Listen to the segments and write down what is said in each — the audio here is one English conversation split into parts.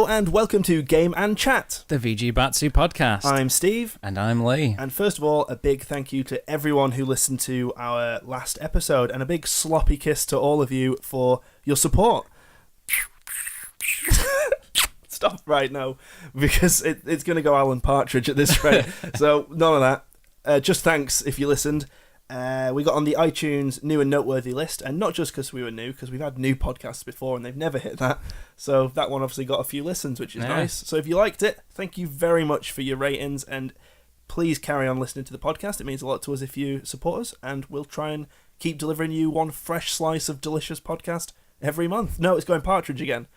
Hello and welcome to Game and Chat, the VG Batsu podcast. I'm Steve. And I'm Lee. And first of all, a big thank you to everyone who listened to our last episode, and a big sloppy kiss to all of you for your support. Stop right now, because it's going to go Alan Partridge at this rate. So none of that. Just thanks if you listened. We got on the iTunes new and noteworthy list, and not just because we were new, because we've had new podcasts before and they've never hit that. So that one obviously got a few listens, which is nice. So if you liked it, thank you very much for your ratings, and please carry on listening to the podcast. It means a lot to us if you support us, and we'll try and keep delivering you one fresh slice of delicious podcast every month. No, it's going Partridge again.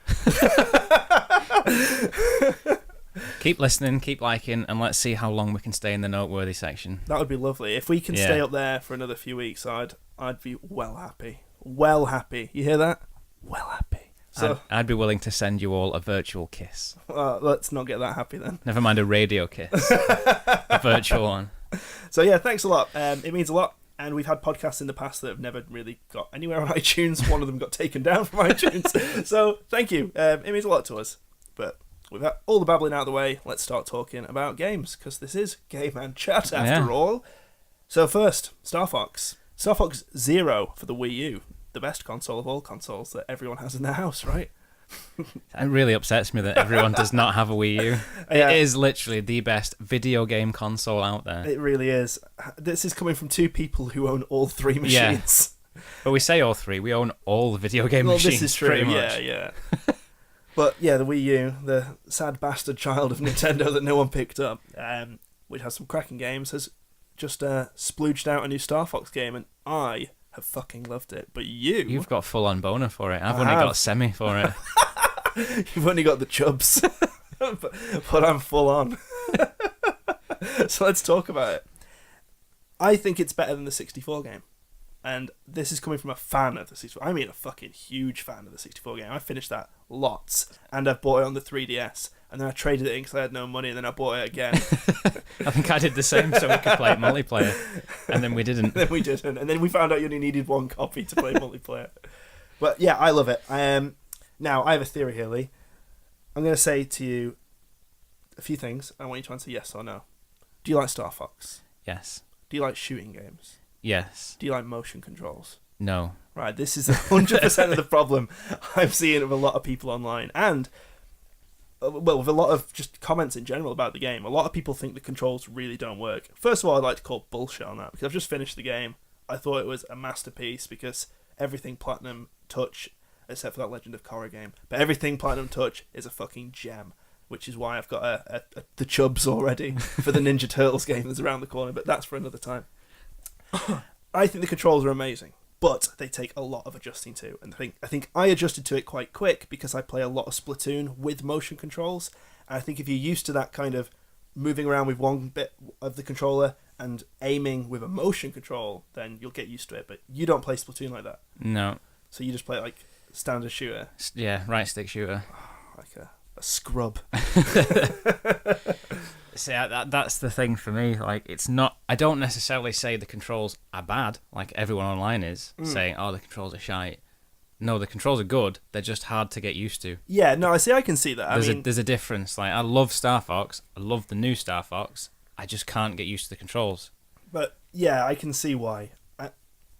Keep listening, keep liking, and let's see how long we can stay in the noteworthy section. That would be lovely. If we can stay up there for another few weeks, I'd be well happy. Well happy. You hear that? Well happy. So I'd be willing to send you all a virtual kiss. Let's not get that happy then. Never mind a radio kiss. A virtual one. So yeah, thanks a lot. It means a lot. And we've had podcasts in the past that have never really got anywhere on iTunes. One of them got taken down from iTunes. So thank you. It means a lot to us. But we've had all the babbling out of the way. Let's start talking about games, because this is Game and Chat after all. So first, Star Fox. Star Fox Zero for the Wii U. The best console of all consoles that everyone has in their house, right? It really upsets me that everyone does not have a Wii U. It is literally the best video game console out there. It really is. This is coming from two people who own all three machines. Yeah. But we say all three. We own all the video game machines. This is true. Pretty much. Yeah. But yeah, the Wii U, the sad bastard child of Nintendo that no one picked up, which has some cracking games, has just splooged out a new Star Fox game, and I have fucking loved it. But you've got full-on boner for it. I've only got semi for it. You've only got the chubs, but I'm full on. So let's talk about it. I think it's better than the 64 game. And this is coming from a fan of the 64. I mean a fucking huge fan of the 64 game. I finished that lots. And I've bought it on the 3DS. And then I traded it in because I had no money. And then I bought it again. I think I did the same so we could play it multiplayer. And then we didn't. And then we found out you only needed one copy to play multiplayer. But yeah, I love it. Now, I have a theory here, Lee. I'm going to say to you a few things. I want you to answer yes or no. Do you like Star Fox? Yes. Do you like shooting games? Yes. Do you like motion controls? No. Right, this is 100% of the problem I'm seeing with a lot of people online. And, well, with a lot of just comments in general about the game. A lot of people think the controls really don't work. First of all, I'd like to call bullshit on that, because I've just finished the game. I thought it was a masterpiece, because everything Platinum Touch, except for that Legend of Korra game, but everything Platinum Touch is a fucking gem, which is why I've got the Chubs already for the Ninja Turtles game that's around the corner, but that's for another time. I think the controls are amazing, but they take a lot of adjusting to, and I think I adjusted to it quite quick because I play a lot of Splatoon with motion controls, and I think if you're used to that kind of moving around with one bit of the controller and aiming with a motion control, then you'll get used to it, but you don't play Splatoon like that. No. So you just play it like standard shooter. Yeah, right stick shooter. Like a scrub. See, that's the thing for me. Like, it's not. I don't necessarily say the controls are bad, like everyone online is saying, "Oh, the controls are shite." No, the controls are good. They're just hard to get used to. Yeah, no, I can see that. There's a difference. Like, I love Star Fox. I love the new Star Fox. I just can't get used to the controls. But yeah, I can see why. It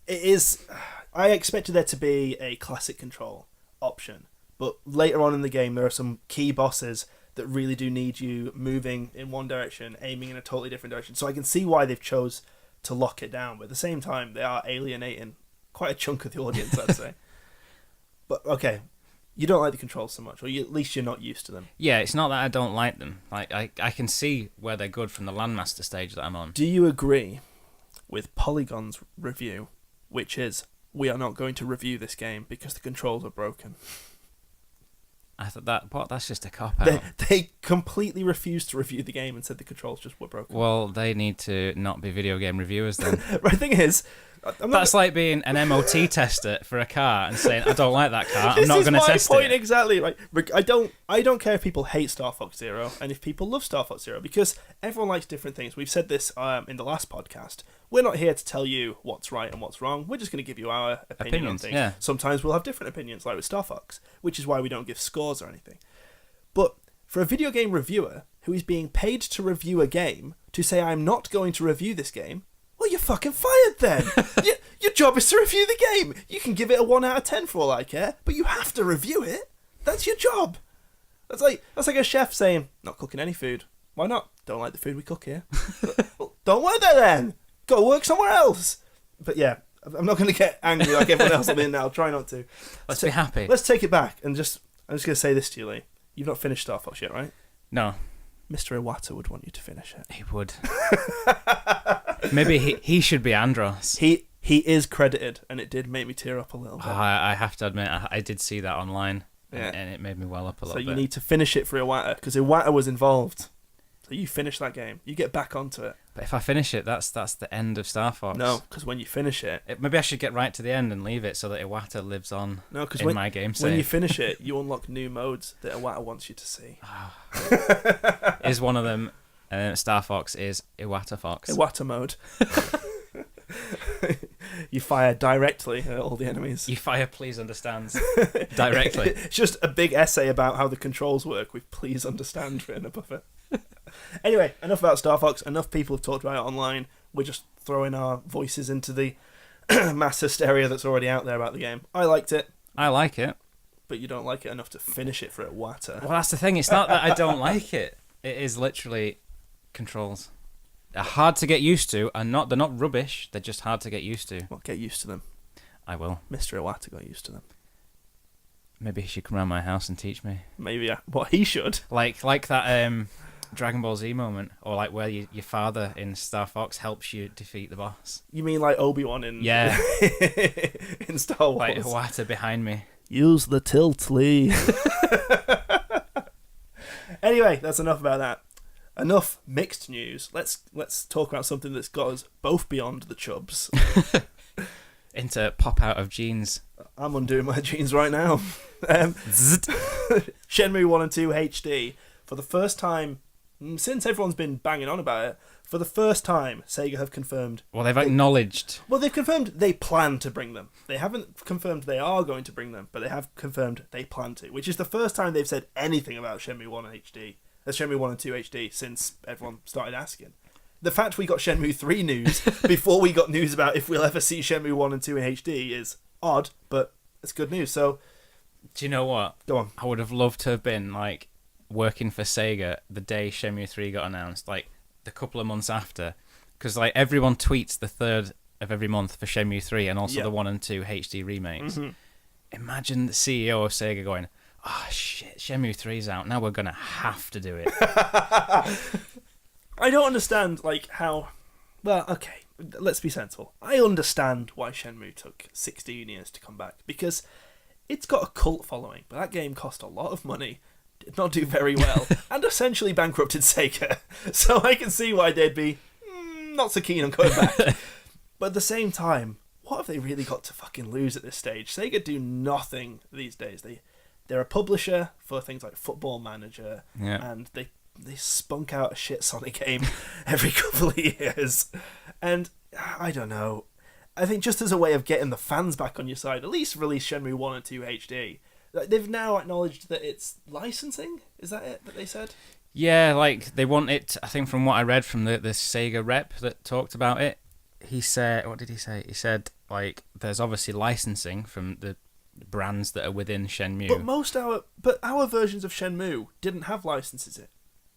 is. I expected there to be a classic control option, but later on in the game, there are some key bosses that really do need you moving in one direction, aiming in a totally different direction. So I can see why they've chose to lock it down, but at the same time, they are alienating quite a chunk of the audience, I'd say. But okay, you don't like the controls so much, or at least you're not used to them. Yeah, it's not that I don't like them. Like, I can see where they're good from the Landmaster stage that I'm on. Do you agree with Polygon's review, which is, we are not going to review this game because the controls are broken? I thought that's just a cop-out. They completely refused to review the game and said the controls just were broken. Well, they need to not be video game reviewers then. Right, the thing is, that's like being an MOT tester for a car and saying, I don't like that car, I'm not going to test it. This is my point exactly. Like, I don't care if people hate Star Fox Zero and if people love Star Fox Zero, because everyone likes different things. We've said this in the last podcast. We're not here to tell you what's right and what's wrong. We're just going to give you our opinion on things. Yeah. Sometimes we'll have different opinions, like with Star Fox, which is why we don't give scores or anything. But for a video game reviewer who is being paid to review a game to say, I'm not going to review this game, well, you're fucking fired then. Your job is to review the game. You can give it a 1 out of 10 for all I care, but you have to review it. That's your job. That's like a chef saying, not cooking any food. Why not? Don't like the food we cook here. Well, don't work there then. Go work somewhere else. But yeah, I'm not going to get angry like everyone else on the internet. I'll try not to. Let's be happy. Let's take it back and I'm just going to say this to you, Lee. You've not finished Star Fox yet, right? No. Mr. Iwata would want you to finish it. He would. Maybe he should be Andros. He is credited, and it did make me tear up a little bit. I have to admit, I did see that online, Yeah. and it made me well up a little bit. So you need to finish it for Iwata, because Iwata was involved. So you finish that game. You get back onto it. But if I finish it, that's the end of Star Fox. No, because when you finish it... Maybe I should get right to the end and leave it so that Iwata lives on in my game save. When you finish it, you unlock new modes that Iwata wants you to see. Is one of them... Star Fox is Iwata Fox. Iwata mode. You fire directly at all the enemies. You fire please understands directly. It's just a big essay about how the controls work with please understand written above it. Anyway, enough about Star Fox. Enough people have talked about it online. We're just throwing our voices into the mass hysteria that's already out there about the game. I liked it. I like it. But you don't like it enough to finish it for Iwata. Well, that's the thing. It's not that I don't like it. It is literally controls. They're hard to get used to, and they're not rubbish. They're just hard to get used to. Well, get used to them. I will. Mr. Iwata got used to them. Maybe he should come around my house and teach me. Maybe, what he should. Like that Dragon Ball Z moment, or like where your father in Star Fox helps you defeat the boss. You mean like Obi-Wan in in Star Wars? Like Iwata behind me. Use the tilt, Lee. Anyway, that's enough about that. Enough mixed news. Let's talk about something that's got us both beyond the Chubs. Into pop out of jeans. I'm undoing my jeans right now. Shenmue 1 and 2 HD. For the first time, since everyone's been banging on about it, for the first time, Sega have confirmed... Well, they've acknowledged... Well, they've confirmed they plan to bring them. They haven't confirmed they are going to bring them, but they have confirmed they plan to, which is the first time they've said anything about Shenmue 1 and HD. Shenmue 1 and 2 HD since everyone started asking. The fact we got Shenmue 3 news before we got news about if we'll ever see Shenmue 1 and 2 in HD is odd, but it's good news. So, do you know what? Go on. I would have loved to have been like working for Sega the day Shenmue 3 got announced, like the couple of months after, because like everyone tweets the 3rd of every month for Shenmue 3 and also the 1 and 2 HD remakes. Mm-hmm. Imagine the CEO of Sega going, "Oh shit, Shenmue 3's out. Now we're gonna have to do it." I don't understand like how. Well, okay, let's be sensible. I understand why Shenmue took 16 years to come back because it's got a cult following, but that game cost a lot of money, did not do very well, and essentially bankrupted Sega. So I can see why they'd be not so keen on coming back. But at the same time, what have they really got to fucking lose at this stage? Sega do nothing these days. They're a publisher for things like Football Manager, and they spunk out a shit Sonic game every couple of years. And I don't know. I think just as a way of getting the fans back on your side, at least release Shenmue 1 and 2 HD. They've now acknowledged that it's licensing. Is that it that they said? Yeah, like they want it. I think from what I read from the Sega rep that talked about it, he said, what did he say? He said like there's obviously licensing from the brands that are within Shenmue. But our versions of Shenmue didn't have licenses in.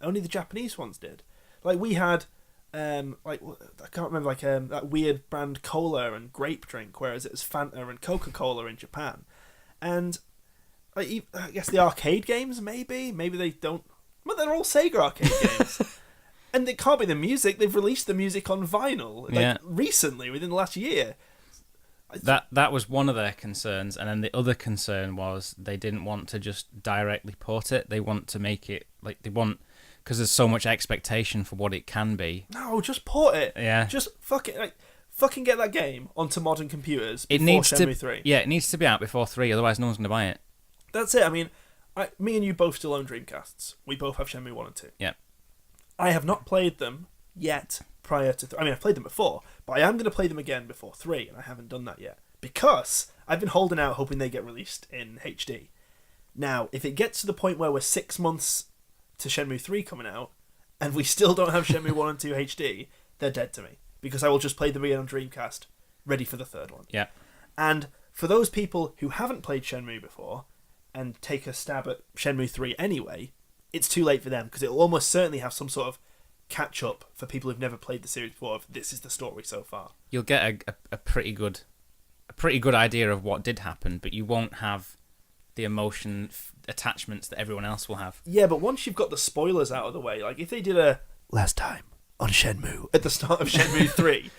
Only the Japanese ones did. Like we had, I can't remember, that weird brand cola and grape drink, whereas it was Fanta and Coca-Cola in Japan. And I guess the arcade games, maybe they don't. But they're all Sega arcade games. And it can't be the music. They've released the music on vinyl recently, within the last year. That was one of their concerns, and then the other concern was they didn't want to just directly port it. They want to make it because there's so much expectation for what it can be. No, just port it. Yeah. Just fucking get that game onto modern computers before Shenmue 3. Yeah, it needs to be out before 3, otherwise no one's going to buy it. That's it. I mean, me and you both still own Dreamcasts. We both have Shenmue 1 and 2. Yeah. I have not played them yet prior to... I've played them before, but I am going to play them again before 3, and I haven't done that yet. Because I've been holding out hoping they get released in HD. Now, if it gets to the point where we're 6 months to Shenmue 3 coming out, and we still don't have Shenmue 1 and 2 HD, they're dead to me. Because I will just play them again on Dreamcast, ready for the third one. Yeah. And for those people who haven't played Shenmue before, and take a stab at Shenmue 3 anyway, it's too late for them, because it will almost certainly have some sort of catch-up for people who've never played the series before, if this is the story so far. You'll get a pretty good idea of what did happen, but you won't have the attachments that everyone else will have. Yeah, but once you've got the spoilers out of the way, like if they did a last time on Shenmue at the start of Shenmue 3,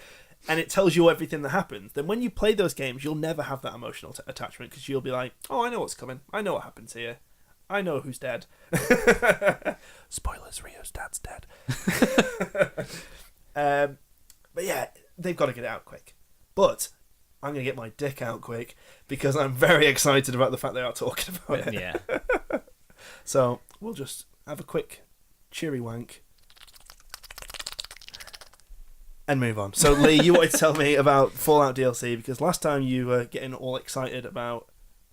and it tells you everything that happens, then when you play those games, you'll never have that emotional attachment, because you'll be like, oh, I know what's coming. I know what happens here. I know who's dead. Spoilers, Ryo's dad's dead. But yeah, they've got to get it out quick. But I'm going to get my dick out quick, because I'm very excited about the fact they are talking about it. Yeah. So we'll just have a quick cheery wank and move on. So Lee, you wanted to tell me about Fallout DLC, because last time you were getting all excited about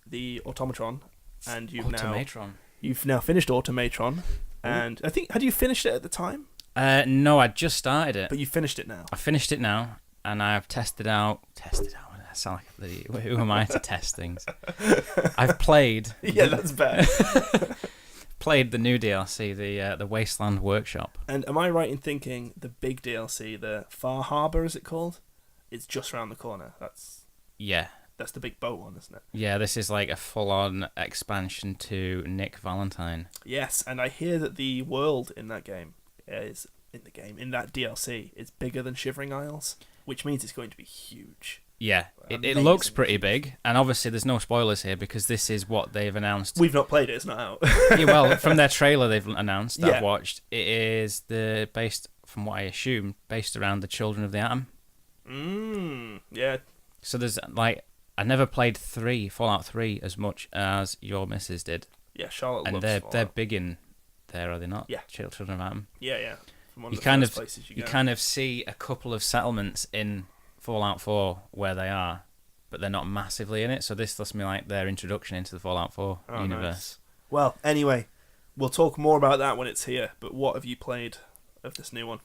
the Automatron, and you've now finished Automatron, and I think, had you finished it at the time? No, I just started it. But you finished it now. I finished it now, and I've tested out. I sound like a bloody. Who am I to test things? I've played. Yeah, that's bad. Played the new DLC, the Wasteland Workshop. And am I right in thinking the big DLC, the Far Harbor, is it called? It's just around the corner. That's the big boat one, isn't it? Yeah, this is like a full-on expansion to Nick Valentine. Yes, and I hear that the world in that game in that DLC is bigger than Shivering Isles, which means it's going to be huge. Yeah, it looks pretty big, and obviously there's no spoilers here because this is what they've announced. We've not played it; it's not out. Yeah, well, from their trailer they've announced that I've watched, it is based, from what I assume, based around the Children of the Atom. Yeah. So there's like, I never played Fallout 3 as much as your missus did. Yeah, Charlotte and loves Fallout. They're big in there, are they not? Yeah, Children of Atom. Yeah. From one you of the kind first of places you kind of see a couple of settlements in Fallout 4 where they are, but they're not massively in it. So this looks me like their introduction into the Fallout 4 universe. Nice. Well, anyway, we'll talk more about that when it's here. But what have you played of this new one?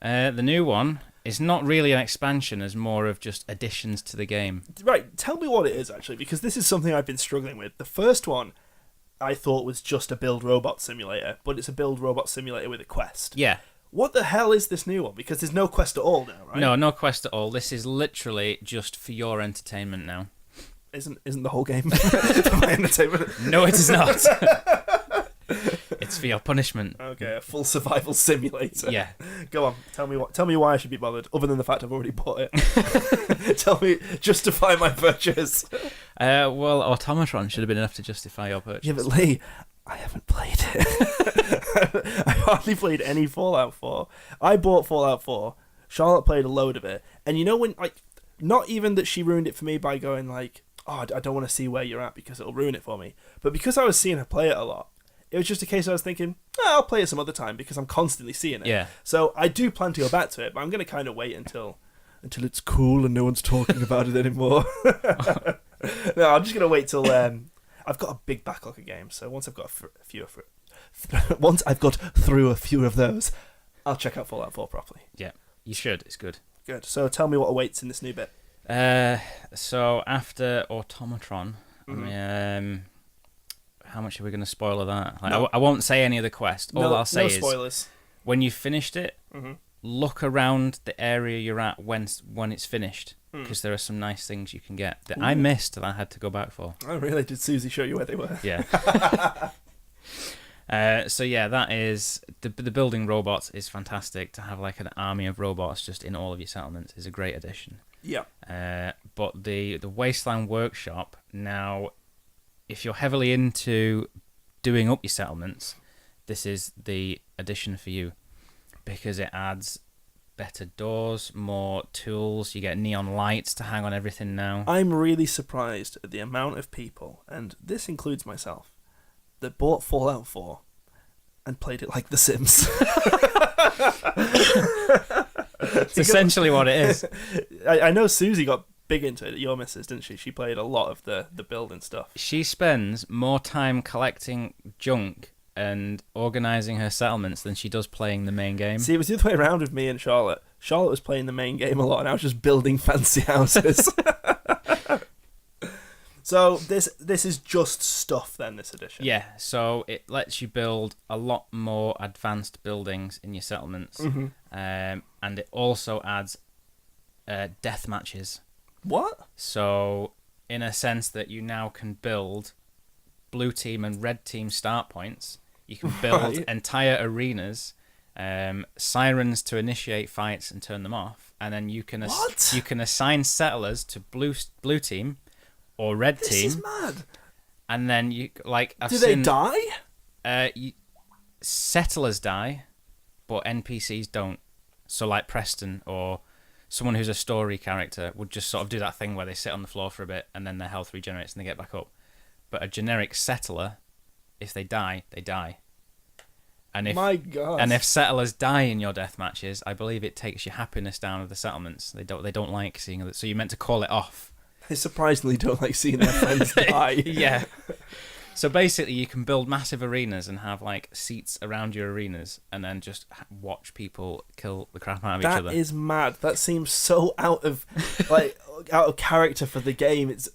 The new one is not really an expansion, as more of just additions to the game. Right, tell me what it is actually, because this is something I've been struggling with. The first one I thought was just a build robot simulator, but it's a build robot simulator with a quest. Yeah. What the hell is this new one? Because there's no quest at all now, right? No quest at all. This is literally just for your entertainment now. Isn't the whole game for my entertainment? No, it is not. It's for your punishment. Okay, a full survival simulator. Yeah. Go on, tell me why I should be bothered, other than the fact I've already bought it. Tell me, justify my purchase. Well, Automatron should have been enough to justify your purchase. Yeah, but Lee, I haven't played it. I hardly played any Fallout 4. I bought Fallout 4. Charlotte played a load of it. And you know when, like, not even that she ruined it for me by going like, oh, I don't want to see where you're at because it'll ruin it for me. But because I was seeing her play it a lot, it was just a case I was thinking, I'll play it some other time because I'm constantly seeing it. Yeah. So I do plan to go back to it, but I'm going to kind of wait until it's cool and no one's talking about it anymore. No, I'm just going to wait till I've got a big backlog of games. So once I've got once I've got through a few of those, I'll check out Fallout 4 properly. Yeah, you should. It's good. Good. So tell me what awaits in this new bit. So after Automatron, how much are we going to spoil of that? Like, I won't say any of the quest. All I'll say is spoilers. When you've finished it, look around the area you're at when it's finished, because there are some nice things you can get that I missed that I had to go back for. Oh, really? Did Susie show you where they were? Yeah. So yeah, that is the building robots is fantastic. To have like an army of robots just in all of your settlements is a great addition. Yeah. But the Wasteland Workshop now, if you're heavily into doing up your settlements, this is the addition for you, because it adds better doors, more tools, you get neon lights to hang on everything now. I'm really surprised at the amount of people, and this includes myself, that bought Fallout 4 and played it like The Sims. It's essentially what it is. I know Susie got big into it. Your missus, didn't she? She played a lot of the building stuff. She spends more time collecting junk and organising her settlements than she does playing the main game. See, it was the other way around with me and Charlotte. Charlotte was playing the main game a lot, and I was just building fancy houses. So this is just stuff then, this edition? Yeah, so it lets you build a lot more advanced buildings in your settlements. Mm-hmm. And it also adds death matches. What? So in a sense that you now can build blue team and red team start points. You can build entire arenas, sirens to initiate fights and turn them off, and then you can assign settlers to blue team or red team. This is mad. And then you they die? Settlers die, but NPCs don't. So like Preston or someone who's a story character would just sort of do that thing where they sit on the floor for a bit and then their health regenerates and they get back up. But a generic settler, if they die, they die. And if My God. And if settlers die in your death matches, I believe it takes your happiness down of the settlements. They don't like seeing it. So you're meant to call it off. They surprisingly don't like seeing their friends die. Yeah. So basically, you can build massive arenas and have like seats around your arenas, and then just watch people kill the crap out of each other. That is mad. That seems so out of character for the game. It's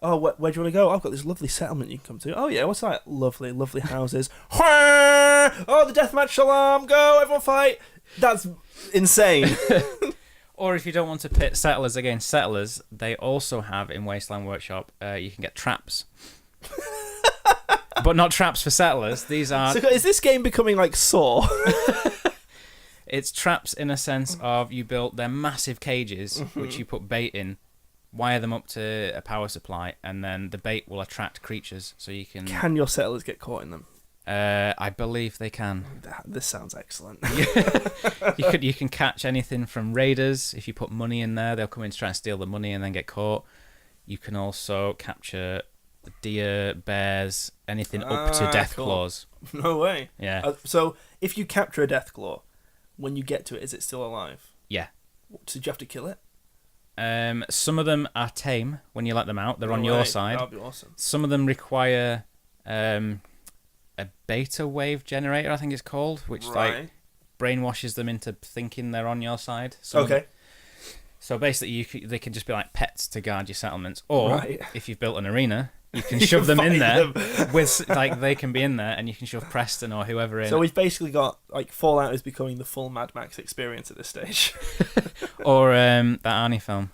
oh, where do you want to go? I've got this lovely settlement you can come to. Oh yeah, what's that? Lovely houses. Oh, the deathmatch alarm! Go, everyone fight! That's insane. Or if you don't want to pit settlers against settlers, they also have in Wasteland Workshop, you can get traps. But not traps for settlers. These are... So is this game becoming like Saw? It's traps in a sense of you built their massive cages, which you put bait in, wire them up to a power supply, and then the bait will attract creatures, so you can... Can your settlers get caught in them? I believe they can. This sounds excellent. You can catch anything from raiders. If you put money in there, they'll come in to try and steal the money and then get caught. You can also capture deer, bears, anything up to death claws. No way. Yeah. So if you capture a death claw, when you get to it, is it still alive? Yeah. So do you have to kill it? Some of them are tame when you let them out. They're on your side. That'd be awesome. Some of them require a beta wave generator, I think it's called, which like brainwashes them into thinking they're on your side. Okay. So basically, they can just be like pets to guard your settlements, or if you've built an arena, you can shove them in there with like they can be in there, and you can shove Preston or whoever in. So we've basically got like Fallout is becoming the full Mad Max experience at this stage. Or that Arnie film,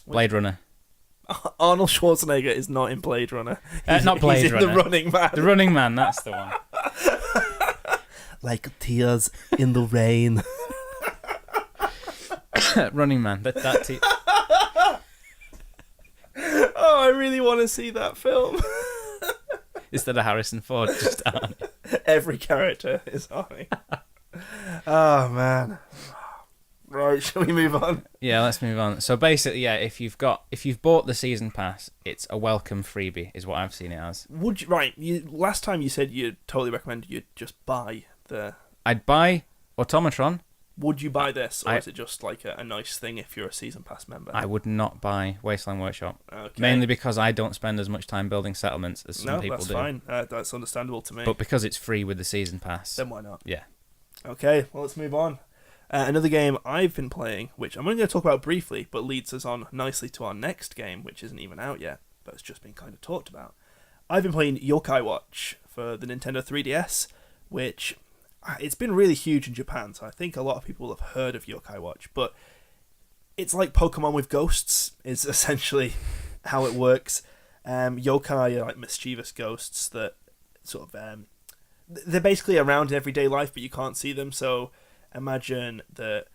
Blade Runner. Arnold Schwarzenegger is not in Blade Runner. Not Blade he's Runner. The Running Man. The Running Man, that's the one. Like tears in the rain. Running Man. Oh, I really want to see that film. Instead of Harrison Ford, just Arnie. Every character is Arnie. Oh man. Right, shall we move on? Yeah, let's move on. So basically, yeah, if you've bought the season pass, it's a welcome freebie, is what I've seen it as. Would you? Last time you said you'd totally recommend you'd just buy the. I'd buy Automatron. Would you buy this, or is it just like a nice thing if you're a season pass member? I would not buy Wasteland Workshop, okay. Mainly because I don't spend as much time building settlements as some people do. No, that's fine. That's understandable to me. But because it's free with the season pass, then why not? Yeah. Okay, well let's move on. Another game I've been playing, which I'm only going to talk about briefly, but leads us on nicely to our next game, which isn't even out yet, but it's just been kind of talked about. I've been playing Yokai Watch for the Nintendo 3DS, which it's been really huge in Japan, so I think a lot of people have heard of Yokai Watch, but it's like Pokemon with ghosts, is essentially how it works. Yokai are like mischievous ghosts that sort of... they're basically around in everyday life, but you can't see them, so... Imagine that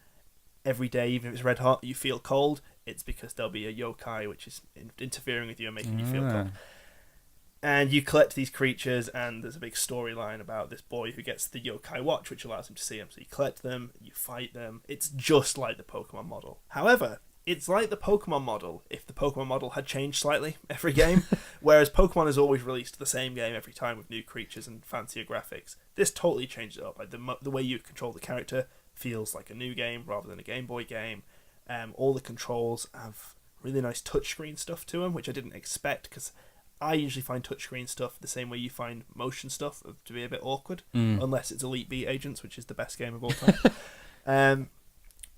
every day, even if it's red hot, you feel cold. It's because there'll be a yokai which is interfering with you and making you feel cold. And you collect these creatures, and there's a big storyline about this boy who gets the yokai watch, which allows him to see them. So you collect them, you fight them. It's just like the Pokemon model. However, it's like the Pokemon model if the Pokemon model had changed slightly every game, whereas Pokemon has always released the same game every time with new creatures and fancier graphics. This totally changed it up. Like the way you control the character feels like a new game rather than a Game Boy game. All the controls have really nice touchscreen stuff to them, which I didn't expect because I usually find touchscreen stuff the same way you find motion stuff to be a bit awkward, unless it's Elite Beat Agents, which is the best game of all time.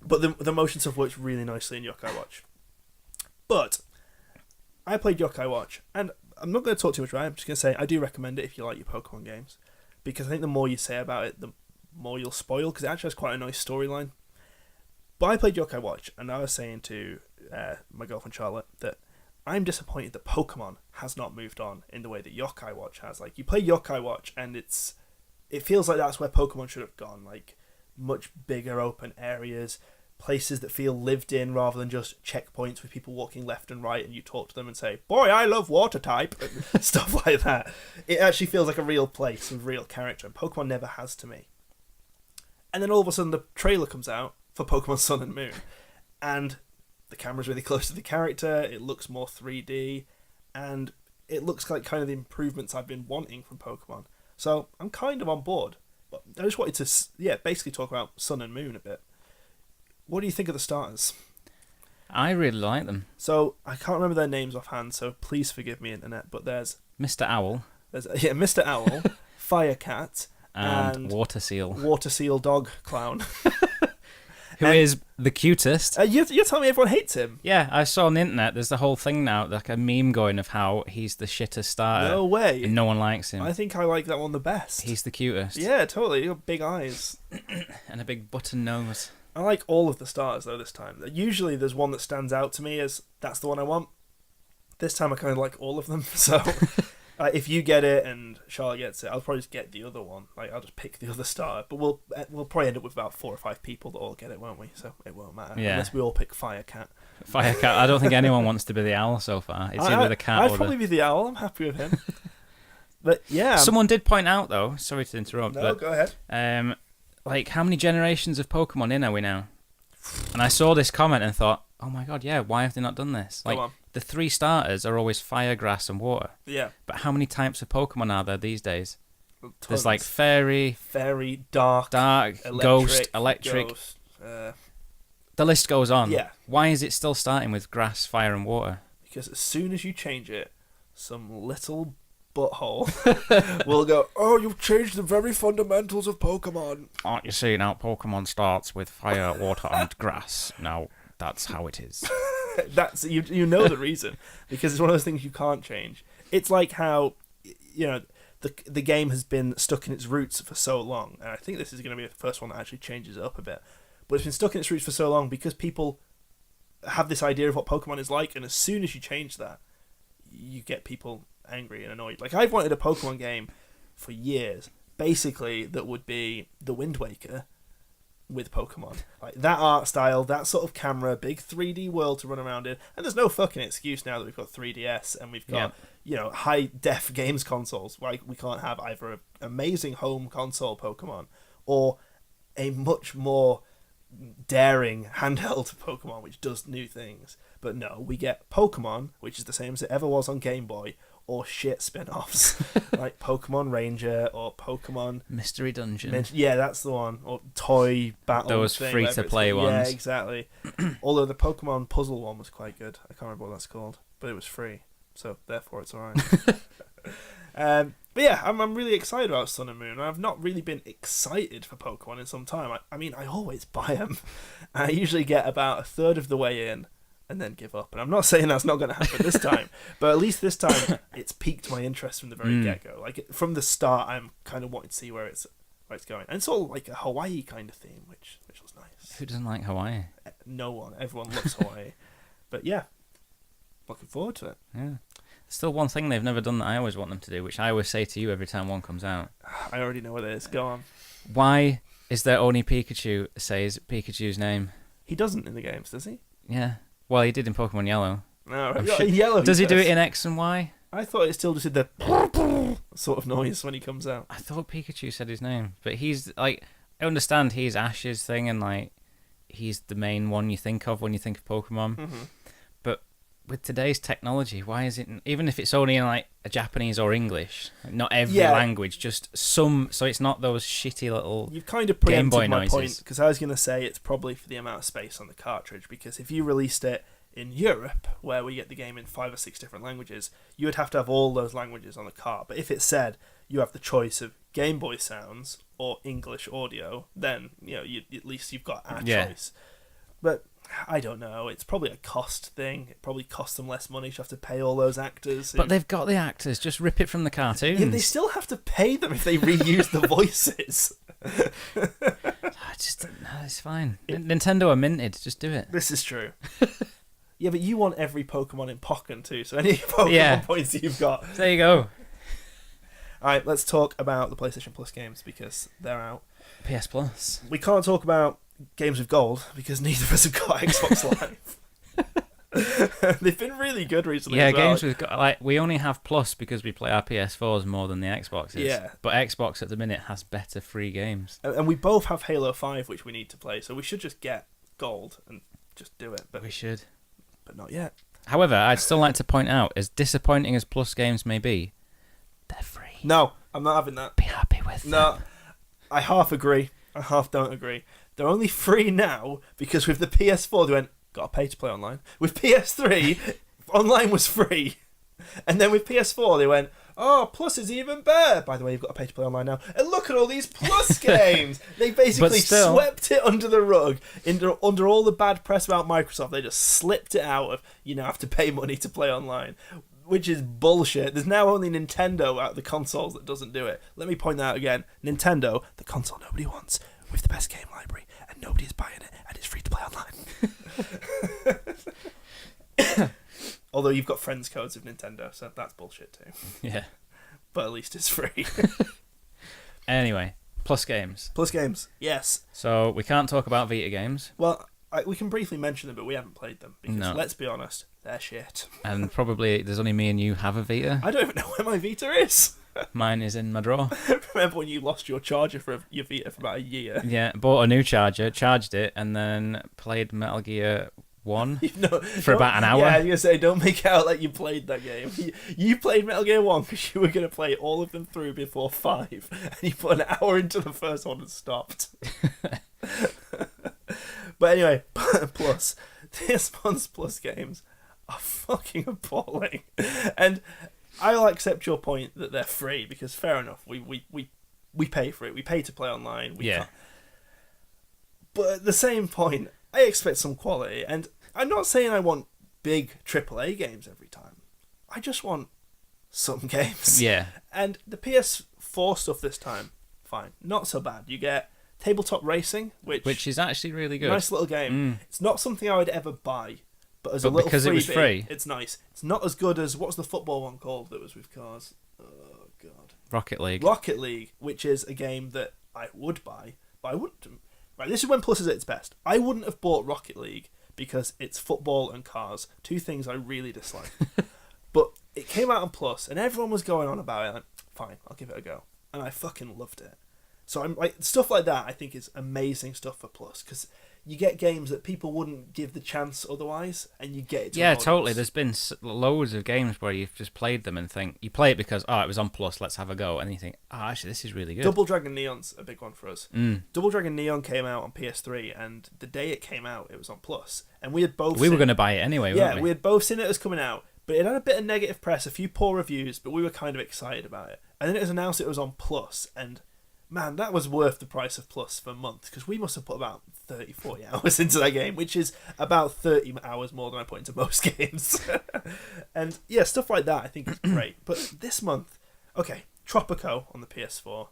But the motion stuff works really nicely in Yokai Watch. But I played Yokai Watch, and I'm not going to talk too much about it. I'm just going to say I do recommend it if you like your Pokemon games, because I think the more you say about it, the more you'll spoil, because it actually has quite a nice storyline. But I played Yokai Watch, and I was saying to my girlfriend Charlotte that I'm disappointed that Pokemon has not moved on in the way that Yokai Watch has. Like, you play Yokai Watch, and it feels like that's where Pokemon should have gone. Like, much bigger open areas, places that feel lived in rather than just checkpoints with people walking left and right, and you talk to them and say, "Boy, I love water type," and stuff like that. It actually feels like a real place with real character, and Pokemon never has to me. And then all of a sudden, the trailer comes out for Pokemon Sun and Moon, and the camera's really close to the character, it looks more 3D, and it looks like kind of the improvements I've been wanting from Pokemon. So I'm kind of on board. But I just wanted to, basically talk about Sun and Moon a bit. What do you think of the starters? I really like them. So I can't remember their names offhand, so please forgive me, Internet, but there's Mr. Owl. There's Mr. Owl, Firecat, and Water Seal. Water Seal Dog Clown. Who is the cutest. You're telling me everyone hates him? Yeah, I saw on the internet, there's the whole thing now, like a meme going of how he's the shittest starter. No way. And no one likes him. I think I like that one the best. He's the cutest. Yeah, totally. He's got big eyes. And a big button nose. I like all of the starters, though, this time. Usually there's one that stands out to me as that's the one I want. This time I kind of like all of them, so... if you get it and Charlotte gets it, I'll probably just get the other one. Like, I'll just pick the other starter. But we'll probably end up with about 4 or 5 people that all get it, won't we? So it won't matter. Yeah. Unless we all pick Firecat. Firecat. I don't think anyone wants to be the owl so far. It's either the cat or I'd probably be the owl. I'm happy with him. But yeah. Someone did point out, though, sorry to interrupt. No, but, go ahead. Like, how many generations of Pokemon in are we now? And I saw this comment and thought, oh my god, yeah, why have they not done this? Like, the 3 starters are always fire, grass, and water. Yeah. But how many types of Pokemon are there these days? Tons. There's like fairy, dark, ghost, electric. Ghost, the list goes on. Yeah. Why is it still starting with grass, fire, and water? Because as soon as you change it, some little butthole will go, "Oh, you've changed the very fundamentals of Pokemon." Aren't you seeing how Pokemon starts with fire, water, and grass? No, that's how it is. That's you know the reason, because it's one of those things you can't change. It's like how the game has been stuck in its roots for so long, and I think this is going to be the first one that actually changes it up a bit. But it's been stuck in its roots for so long because people have this idea of what Pokemon is like, and as soon as you change that, you get people angry and annoyed. Like, I've wanted a Pokemon game for years, basically, that would be the Wind Waker with Pokemon. Like, that art style, that sort of camera, big 3D world to run around in, and there's no fucking excuse now that we've got 3DS and we've got high def games consoles. Like, we can't have either an amazing home console Pokemon or a much more daring handheld Pokemon which does new things. But no, we get Pokemon, which is the same as it ever was on Game Boy, or shit spin-offs like Pokemon Ranger or Pokemon Mystery Dungeon. Yeah, that's the one. Or Toy Battle. Those free-to-play ones. Yeah, exactly. Although the Pokemon Puzzle one was quite good. I can't remember what that's called, but it was free, so therefore it's alright. But yeah, I'm really excited about Sun and Moon. I've not really been excited for Pokemon in some time. I mean, I always buy them. I usually get about a third of the way in and then give up. And I'm not saying that's not going to happen this time, but at least this time it's piqued my interest from the very get-go. Like, from the start, I'm kind of wanting to see where it's going. And it's all like a Hawaii kind of theme, which was nice. Who doesn't like Hawaii? No one. Everyone loves Hawaii. But yeah, looking forward to it. Yeah. Still one thing they've never done that I always want them to do, which I always say to you every time one comes out. I already know what it is. Go on. Why is there only Pikachu says Pikachu's name? He doesn't in the games, does he? Yeah. Well, he did in Pokemon Yellow. No, in Yellow. Does he do it in X and Y? I thought it still just did the sort of noise when he comes out. I thought Pikachu said his name, but he's like, I understand he's Ash's thing and like he's the main one you think of when you think of Pokemon. Mm-hmm. But with today's technology, why is it, even if it's only in like a Japanese or English, not every language, just some, so it's not those shitty little You've kind of Game Boy preempted my noises. point, because I was going to say it's probably for the amount of space on the cartridge, because if you released it in Europe, where we get the game in 5 or 6 different languages, you would have to have all those languages on the cart. But if it said you have the choice of Game Boy sounds or English audio, then at least you've got a choice. But I don't know. It's probably a cost thing. It probably costs them less money to have to pay all those actors. But they've got the actors. Just rip it from the cartoons. Yeah, they still have to pay them if they reuse the voices. It's fine. Nintendo are minted. Just do it. This is true. Yeah, but you want every Pokemon in Pokken too, so any Pokemon points that you've got. There you go. Alright, let's talk about the PlayStation Plus games because they're out. PS Plus. We can't talk about games with gold because neither of us have got Xbox Live. They've been really good recently. Yeah, as well. games with we only have Plus because we play our PS4s more than the Xboxes. Yeah. But Xbox at the minute has better free games. And we both have Halo 5, which we need to play, so we should just get gold and just do it. But we should. But not yet. However, I'd still like to point out, as disappointing as Plus games may be, they're free. No, I'm not having that. Be happy with them. No, I half agree. I half don't agree. They're only free now because with the PS4 they went, gotta pay to play online. With PS3, online was free. And then with PS4 they went, oh, Plus is even better. By the way, you've got to pay to play online now. And look at all these Plus games. They basically swept it under the rug. Under all the bad press about Microsoft, they just slipped it out of, have to pay money to play online. Which is bullshit. There's now only Nintendo out of the consoles that doesn't do it. Let me point that out again. Nintendo, the console nobody wants, with the best game library, and nobody's buying it, and it's free to play online. Although you've got friends codes with Nintendo, so that's bullshit too. Yeah. But at least it's free. Anyway, Plus games. Plus games, yes. So we can't talk about Vita games. Well, we can briefly mention them, but we haven't played them. Because let's be honest, they're shit. And probably there's only me and you have a Vita. I don't even know where my Vita is. Mine is in my drawer. Remember when you lost your charger for your Vita for about a year? Yeah, bought a new charger, charged it, and then played Metal Gear 1 for about an hour. Yeah, I was going to say, don't make it out like you played that game. You played Metal Gear 1 because you were going to play all of them through before 5, and you put an hour into the first one and stopped. But anyway, Plus. This month's Plus games are fucking appalling. And I'll accept your point that they're free, because fair enough, we pay for it. We pay to play online. Can't. But at the same point, I expect some quality. And I'm not saying I want big AAA games every time. I just want some games. Yeah. And the PS4 stuff this time, fine. Not so bad. You get Tabletop Racing, which is actually really good. Nice little game. It's not something I would ever buy, but as a little because freebie, it was free, it's nice. It's not as good as, what's the football one called that was with cars? Oh god, Rocket League, which is a game that I would buy, but I wouldn't. Right, this is when Plus is at its best. I wouldn't have bought Rocket League because it's football and cars, two things I really dislike. But it came out on Plus, and everyone was going on about it. Like, fine, I'll give it a go, and I fucking loved it. So I'm like, stuff like that I think is amazing stuff for Plus, because you get games that people wouldn't give the chance otherwise, and you get it to an audience. Totally. There's been loads of games where you've just played them and think, you play it because, it was on Plus, let's have a go, and you think, actually this is really good. Double Dragon Neon's a big one for us. Double Dragon Neon came out on PS3, and the day it came out it was on Plus, and we had both were going to buy it anyway, weren't we? Yeah, we had both seen it as coming out, but it had a bit of negative press, a few poor reviews, but we were kind of excited about it. And then it was announced it was on Plus, and man, that was worth the price of Plus for a month, because we must have put about 30, 40 hours into that game, which is about 30 hours more than I put into most games. And yeah, stuff like that I think is great. But this month, okay, Tropico on the PS4.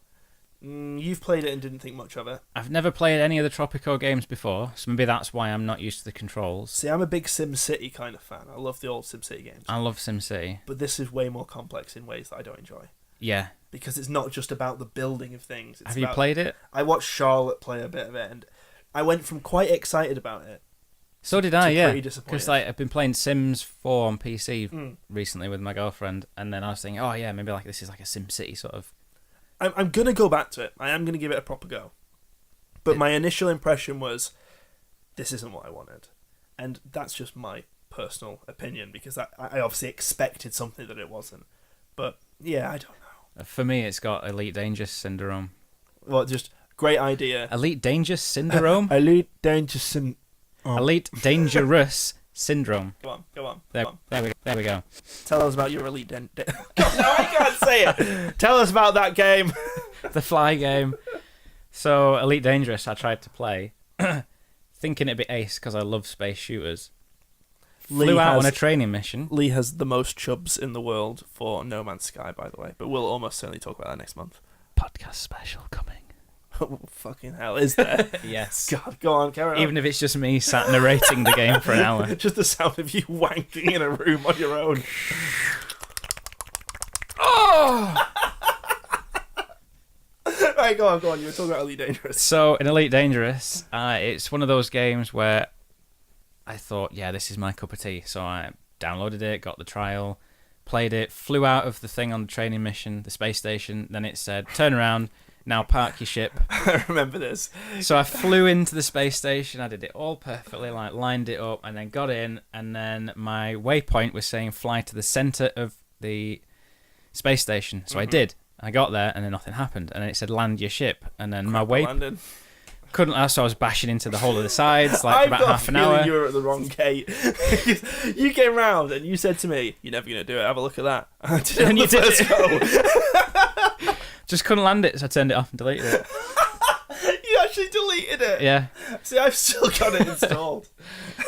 You've played it and didn't think much of it. I've never played any of the Tropico games before, so maybe that's why I'm not used to the controls. See, I'm a big SimCity kind of fan. I love the old SimCity games. I love SimCity. But this is way more complex in ways that I don't enjoy. Yeah. Because it's not just about the building of things. Have you played it? I watched Charlotte play a bit of it, and I went from quite excited about it. So did I, yeah. Pretty disappointed. Because I've been playing Sims 4 on PC recently with my girlfriend, and then I was thinking, maybe this is like a SimCity sort of. I'm going to go back to it. I am going to give it a proper go. But my initial impression was, this isn't what I wanted. And that's just my personal opinion, because I obviously expected something that it wasn't. But yeah, I don't know. For me, it's got Elite Dangerous Syndrome. Well, just great idea. Elite Dangerous Syndrome? Elite Dangerous Syndrome. Elite Dangerous Syndrome. Go on. There we go. Tell us about your Elite Dangerous. No, I can't say it. Tell us about that game. The fly game. So, Elite Dangerous, I tried to play, thinking it'd be ace because I love space shooters. Flew out on a training mission. Lee has the most chubs in the world for No Man's Sky, by the way, but we'll almost certainly talk about that next month. Podcast special coming. Oh, fucking hell, is there? Yes. God, go on, carry on. Even if it's just me sat narrating the game for an hour. Just the sound of you wanking in a room on your own. Oh! Right, go on. You were talking about Elite Dangerous. So, in Elite Dangerous, it's one of those games where I thought, yeah, this is my cup of tea. So I downloaded it, got the trial, played it, flew out of the thing on the training mission, the space station. Then it said, turn around, now park your ship. I remember this. So I flew into the space station. I did it all perfectly, like lined it up, and then got in. And then my waypoint was saying fly to the center of the space station. So I did. I got there, and then nothing happened. And then it said land your ship. And then my waypoint couldn't. So I was bashing into the whole of the sides like about half an hour. You were at the wrong gate. You came round and you said to me, "You're never gonna do it. Have a look at that." I did it on the first go. Just couldn't land it, so I turned it off and deleted it. You actually deleted it? Yeah. See, I've still got it installed.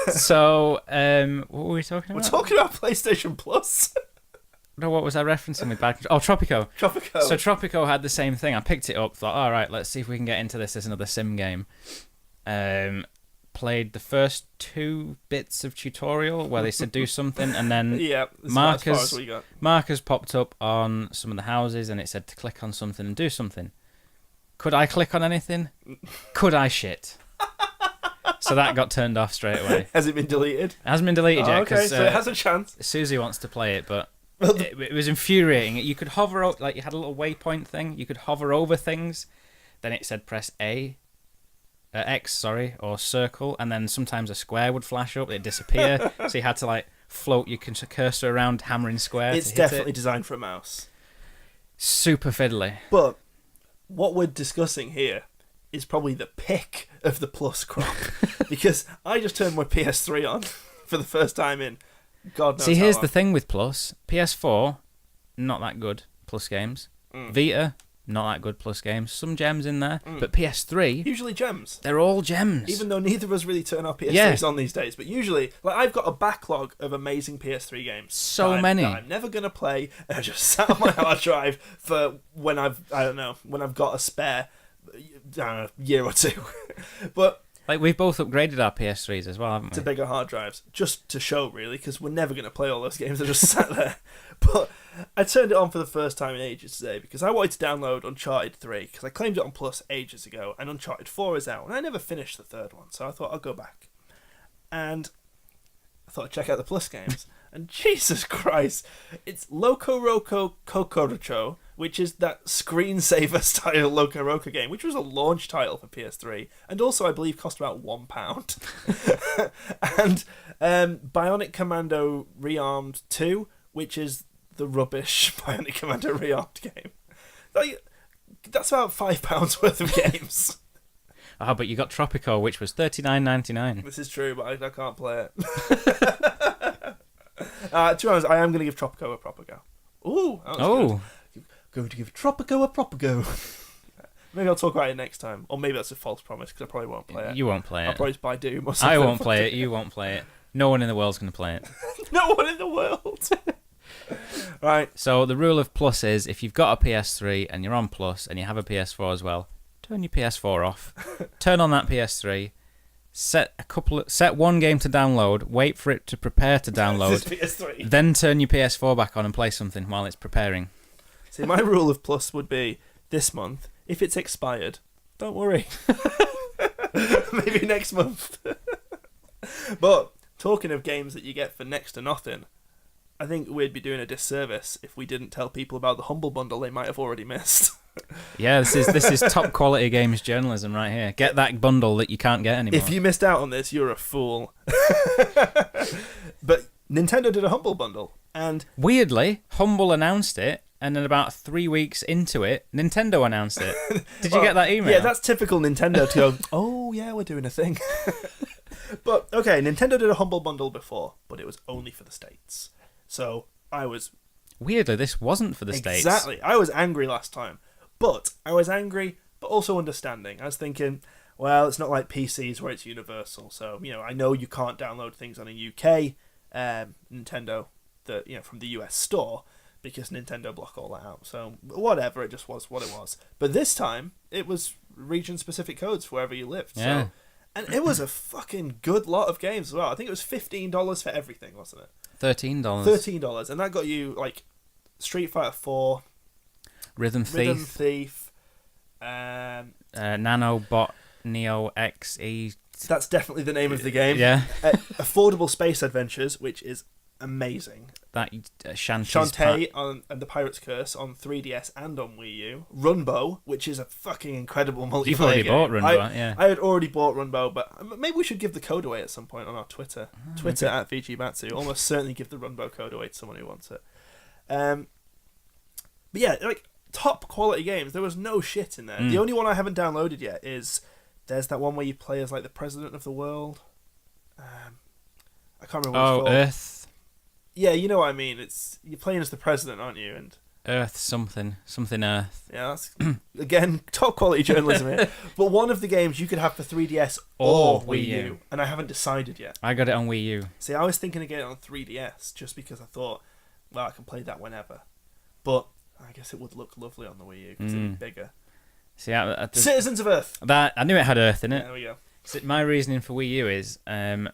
So, what were we talking about? We're talking about PlayStation Plus. No, what was I referencing with bad control? Oh, Tropico. So Tropico had the same thing. I picked it up, thought, all right, let's see if we can get into this as another sim game. Played the first 2 bits of tutorial where they said do something, and then markers popped up on some of the houses, and it said to click on something and do something. Could I click on anything? Could I shit? So that got turned off straight away. Has it been deleted? It hasn't been deleted yet. Okay, so it has a chance. Susie wants to play it, but it was infuriating. You could hover, like you had a little waypoint thing. You could hover over things. Then it said press X, or circle, and then sometimes a square would flash up. It'd disappear. So you had to like float your cursor around, hammering square. It's definitely designed for a mouse. Super fiddly. But what we're discussing here is probably the pick of the Plus crop, because I just turned my PS3 on for the first time in God knows. See, here's the thing with Plus. PS4, not that good Plus games. Vita, not that good Plus games. Some gems in there. But PS3... usually gems. They're all gems. Even though neither of us really turn our PS3s on these days. But usually, like, I've got a backlog of amazing PS3 games. So many. That I'm never going to play. And I just sat on my hard drive for when I've got a spare, year or two. But... like, we've both upgraded our PS3s as well, haven't we? To bigger hard drives. Just to show, really, because we're never going to play all those games. I just sat there. But I turned it on for the first time in ages today because I wanted to download Uncharted 3 because I claimed it on Plus ages ago, and Uncharted 4 is out, and I never finished the third one, so I thought I'll go back. And I thought I'd check out the Plus games. And Jesus Christ, it's Loco Roco Kokorocho, which is that screensaver-style Loco Roco game, which was a launch title for PS3, and also, I believe, cost about £1. And Bionic Commando Rearmed 2, which is the rubbish Bionic Commando Rearmed game. Like, that's about £5 worth of games. Ah, but you got Tropico, which was $39.99. This is true, but I can't play it. To be honest, I am going to give Tropico a proper go. Ooh, that was good. Going to give Tropico a proper go. Maybe I'll talk about it next time. Or maybe that's a false promise, because I probably won't play it. You won't play it. I'll probably just buy Doom or something. I won't play it. You won't play it. No one in the world's going to play it. No one in the world. Right. So the rule of Plus is, if you've got a PS3 and you're on Plus and you have a PS4 as well, turn your PS4 off. Turn on that PS3. Set one game to download, wait for it to prepare to download, PS3. Then turn your PS4 back on and play something while it's preparing. See, my rule of Plus would be, this month, if it's expired, don't worry. Maybe next month. But, talking of games that you get for next to nothing, I think we'd be doing a disservice if we didn't tell people about the Humble Bundle they might have already missed. Yeah, this is top quality games journalism right here. Get that bundle that you can't get anymore. If you missed out on this, you're a fool. But Nintendo did a Humble Bundle, and weirdly, Humble announced it, and then about 3 weeks into it, Nintendo announced it. Did you get that email? Yeah, that's typical Nintendo to go, oh yeah, we're doing a thing. But, okay, Nintendo did a Humble Bundle before, but it was only for the States. So, I was... Weirdly, this wasn't for the States. Exactly. I was angry last time. But I was angry, but also understanding. I was thinking, well, it's not like PCs where it's universal. So, I know you can't download things on a UK Nintendo from the US store because Nintendo block all that out. So, whatever, it just was what it was. But this time, it was region-specific codes for wherever you lived. Yeah. So, and it was a fucking good lot of games as well. I think it was $15 for everything, wasn't it? $13. $13, and that got you like Street Fighter 4, Rhythm Thief, Nanobot Neo XE. That's definitely the name of the game. Yeah. Affordable Space Adventures, which is amazing. That Shantae and the Pirate's Curse on 3DS and on Wii U. Runbow, which is a fucking incredible multiplayer You've already game. bought Runbow, yeah. I had already bought Runbow, but maybe we should give the code away at some point on our Twitter. Twitter at VGBatsu. Almost certainly give the Runbow code away to someone who wants it. But yeah, like top quality games. There was no shit in there. The only one I haven't downloaded yet is there's that one where you play as like the president of the world. I can't remember what it's called. Earth. Yeah, you know what I mean. It's you're playing as the president, aren't you? And Earth something Earth. yeah, that's again top quality journalism here. But one of the games you could have for 3DS or Wii U, and I haven't decided yet. I got it on Wii U. See, I was thinking of getting it on 3DS just because I thought, well, I can play that whenever. But I guess it would look lovely on the Wii U because it'd be bigger. See, Citizens of Earth. That I knew it had Earth in it. There we go. So my reasoning for Wii U is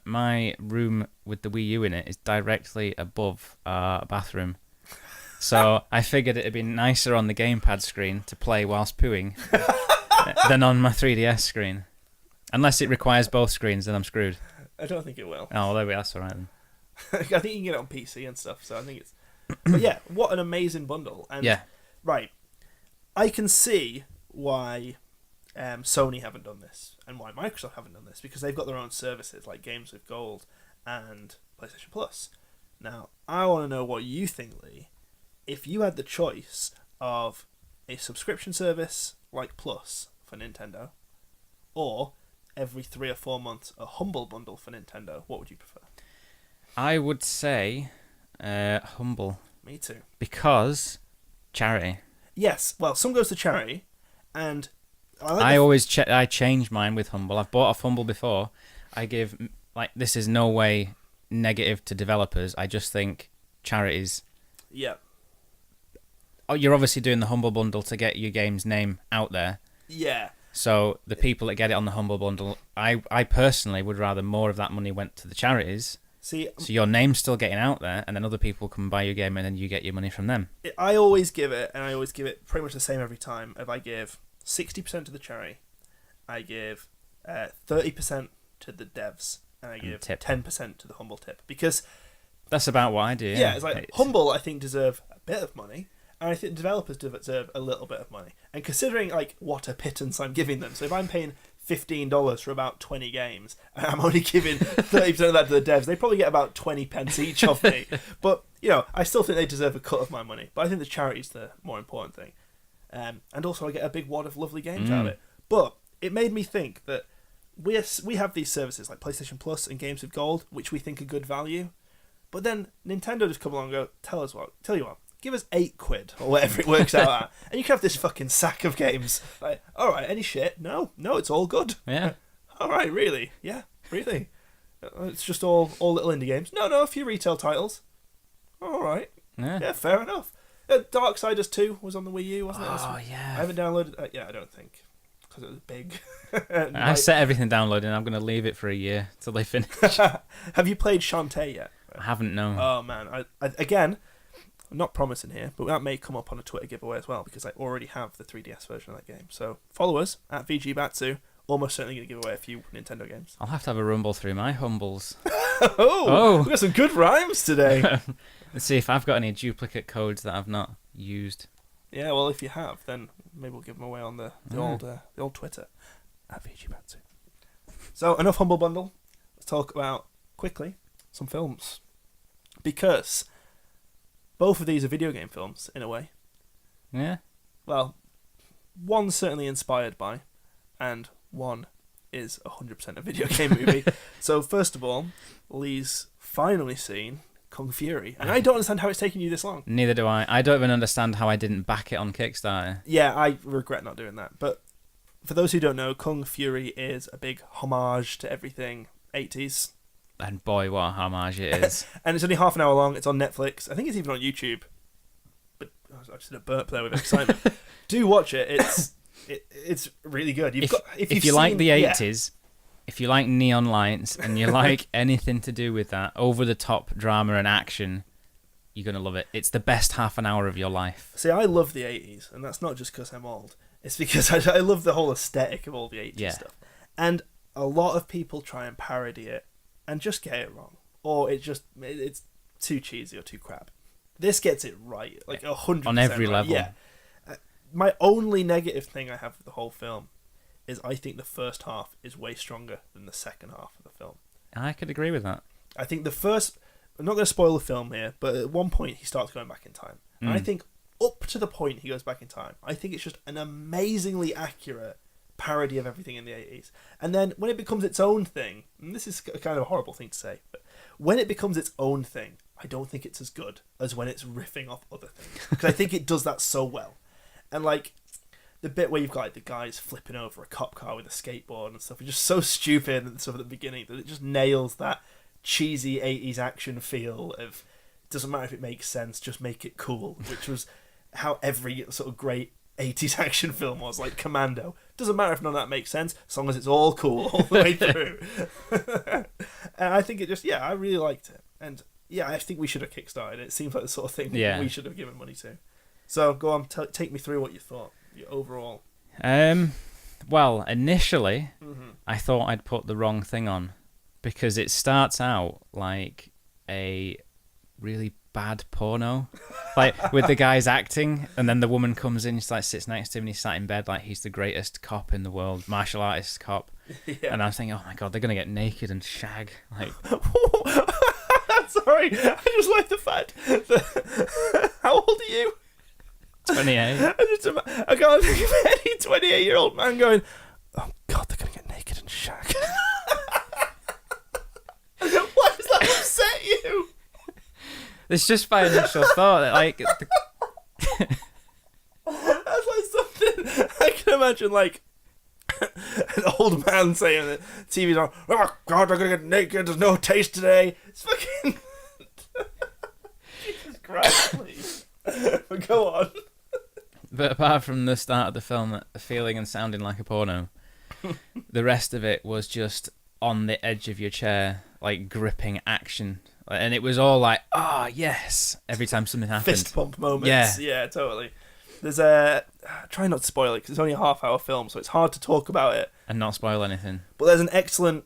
my room with the Wii U in it is directly above our bathroom. So I figured it'd be nicer on the gamepad screen to play whilst pooing than on my 3DS screen. Unless it requires both screens, then I'm screwed. I don't think it will. Oh, well, there we are. That's all right then. I think you can get it on PC and stuff, so I think it's... But yeah, what an amazing bundle. And, yeah. Right. I can see why Sony haven't done this and why Microsoft haven't done this, because they've got their own services like Games with Gold and PlayStation Plus. Now, I want to know what you think, Lee. If you had the choice of a subscription service like Plus for Nintendo or every 3 or 4 months a Humble Bundle for Nintendo, what would you prefer? I would say Humble. Me too. Because charity. Yes, well, some goes to charity, and I change mine with Humble. I've bought off Humble before. I give this is no way negative to developers. I just think charities. Yeah. Oh, you're obviously doing the Humble Bundle to get your game's name out there. Yeah. So the people that get it on the Humble Bundle, I personally would rather more of that money went to the charities. See, so your name's still getting out there, and then other people can buy your game, and then you get your money from them. I always give it pretty much the same every time. If I give 60% to the charity, I give 30% to the devs, and I give 10% to the Humble tip. Because that's about what I do. Yeah, it's like Humble, I think, deserve a bit of money, and I think developers deserve a little bit of money. And considering like what a pittance I'm giving them, so if I'm paying $15 for about 20 games, and I'm only giving 30% of that to the devs, they probably get about 20 pence each off me. But, I still think they deserve a cut of my money. But I think the charity's the more important thing. And also I get a big wad of lovely games out of it. But it made me think that we have these services like PlayStation Plus and Games with Gold, which we think are good value. But then Nintendo just come along and go, tell you what, give us £8 or whatever it works out at, and you can have this fucking sack of games. Like, all right, any shit? No, it's all good. Yeah. All right, really? Yeah, really. It's just all little indie games. No, a few retail titles. All right. Yeah, fair enough. Darksiders 2 was on the Wii U, wasn't it? Oh yeah. I haven't downloaded. I don't think, because it was big. I set everything downloaded, and I'm going to leave it for a year till they finish. Have you played Shantae yet? I haven't. No. Oh man, I again. I'm not promising here, but that may come up on a Twitter giveaway as well, because I already have the 3DS version of that game. So follow us at VGBatsu. Almost certainly going to give away a few Nintendo games. I'll have to have a rumble through my Humbles. oh, we've got some good rhymes today. Let's see if I've got any duplicate codes that I've not used. Yeah, well, if you have, then maybe we'll give them away on the old Twitter at VGBatsu. So enough Humble Bundle. Let's talk about, quickly, some films. Because both of these are video game films, in a way. Yeah. Well, one certainly inspired by, and one is 100% a video game movie. So first of all, Lee's finally seen Kung Fury, and I don't understand how it's taken you this long. Neither do I. I don't even understand how I didn't back it on Kickstarter. Yeah, I regret not doing that. But for those who don't know, Kung Fury is a big homage to everything 80s. And boy, what a homage it is. And it's only half an hour long. It's on Netflix. I think it's even on YouTube. But I just did a burp there with excitement. Do watch it. It's really good. If you like the 80s, if you like neon lights and you like anything to do with that, over-the-top drama and action, you're going to love it. It's the best half an hour of your life. See, I love the 80s, and that's not just because I'm old. It's because I love the whole aesthetic of all the 80s stuff. And a lot of people try and parody it and just get it wrong. Or it's too cheesy or too crap. This gets it right, like 100% on every right. level. Yeah. My only negative thing I have with the whole film is I think the first half is way stronger than the second half of the film. I could agree with that. I think the first... I'm not going to spoil the film here, but at one point he starts going back in time. And I think up to the point he goes back in time, I think it's just an amazingly accurate parody of everything in the 80s. And then when it becomes its own thing, and this is kind of a horrible thing to say, but when it becomes its own thing, I don't think it's as good as when it's riffing off other things. Because I think it does that so well. And like... the bit where you've got like the guys flipping over a cop car with a skateboard and stuff is just so stupid and stuff at the beginning that it just nails that cheesy 80s action feel of it doesn't matter if it makes sense, just make it cool, which was how every sort of great 80s action film was, like Commando. Doesn't matter if none of that makes sense, as long as it's all cool all the way through. And I think it just, I really liked it. And yeah, I think we should have kickstarted it. It seems like the sort of thing we should have given money to. So go on, take me through what you thought. Overall, well, initially I thought I'd put the wrong thing on because it starts out like a really bad porno, like with the guys acting, and then the woman comes in, she like sits next to him, and he's sat in bed like he's the greatest cop in the world, martial artist cop, and I'm thinking, oh my god, they're gonna get naked and shag, like. Sorry, I just like the fact that how old are you? 28. I can't think of any 28-year-old man going, oh god, they're going to get naked and shag. Why does that upset you? It's just my initial thought that, like... That's like something I can imagine, like, an old man saying that TV's on, oh god, they're going to get naked, there's no taste today. It's fucking... Jesus Christ, please. But go on. But apart from the start of the film feeling and sounding like a porno, the rest of it was just on the edge of your chair, like gripping action. And it was all like, yes, every time something happened. Fist pump moments. Yeah, totally. There's a... Try not to spoil it, because it's only a half-hour film, so it's hard to talk about it. And not spoil anything. But there's an excellent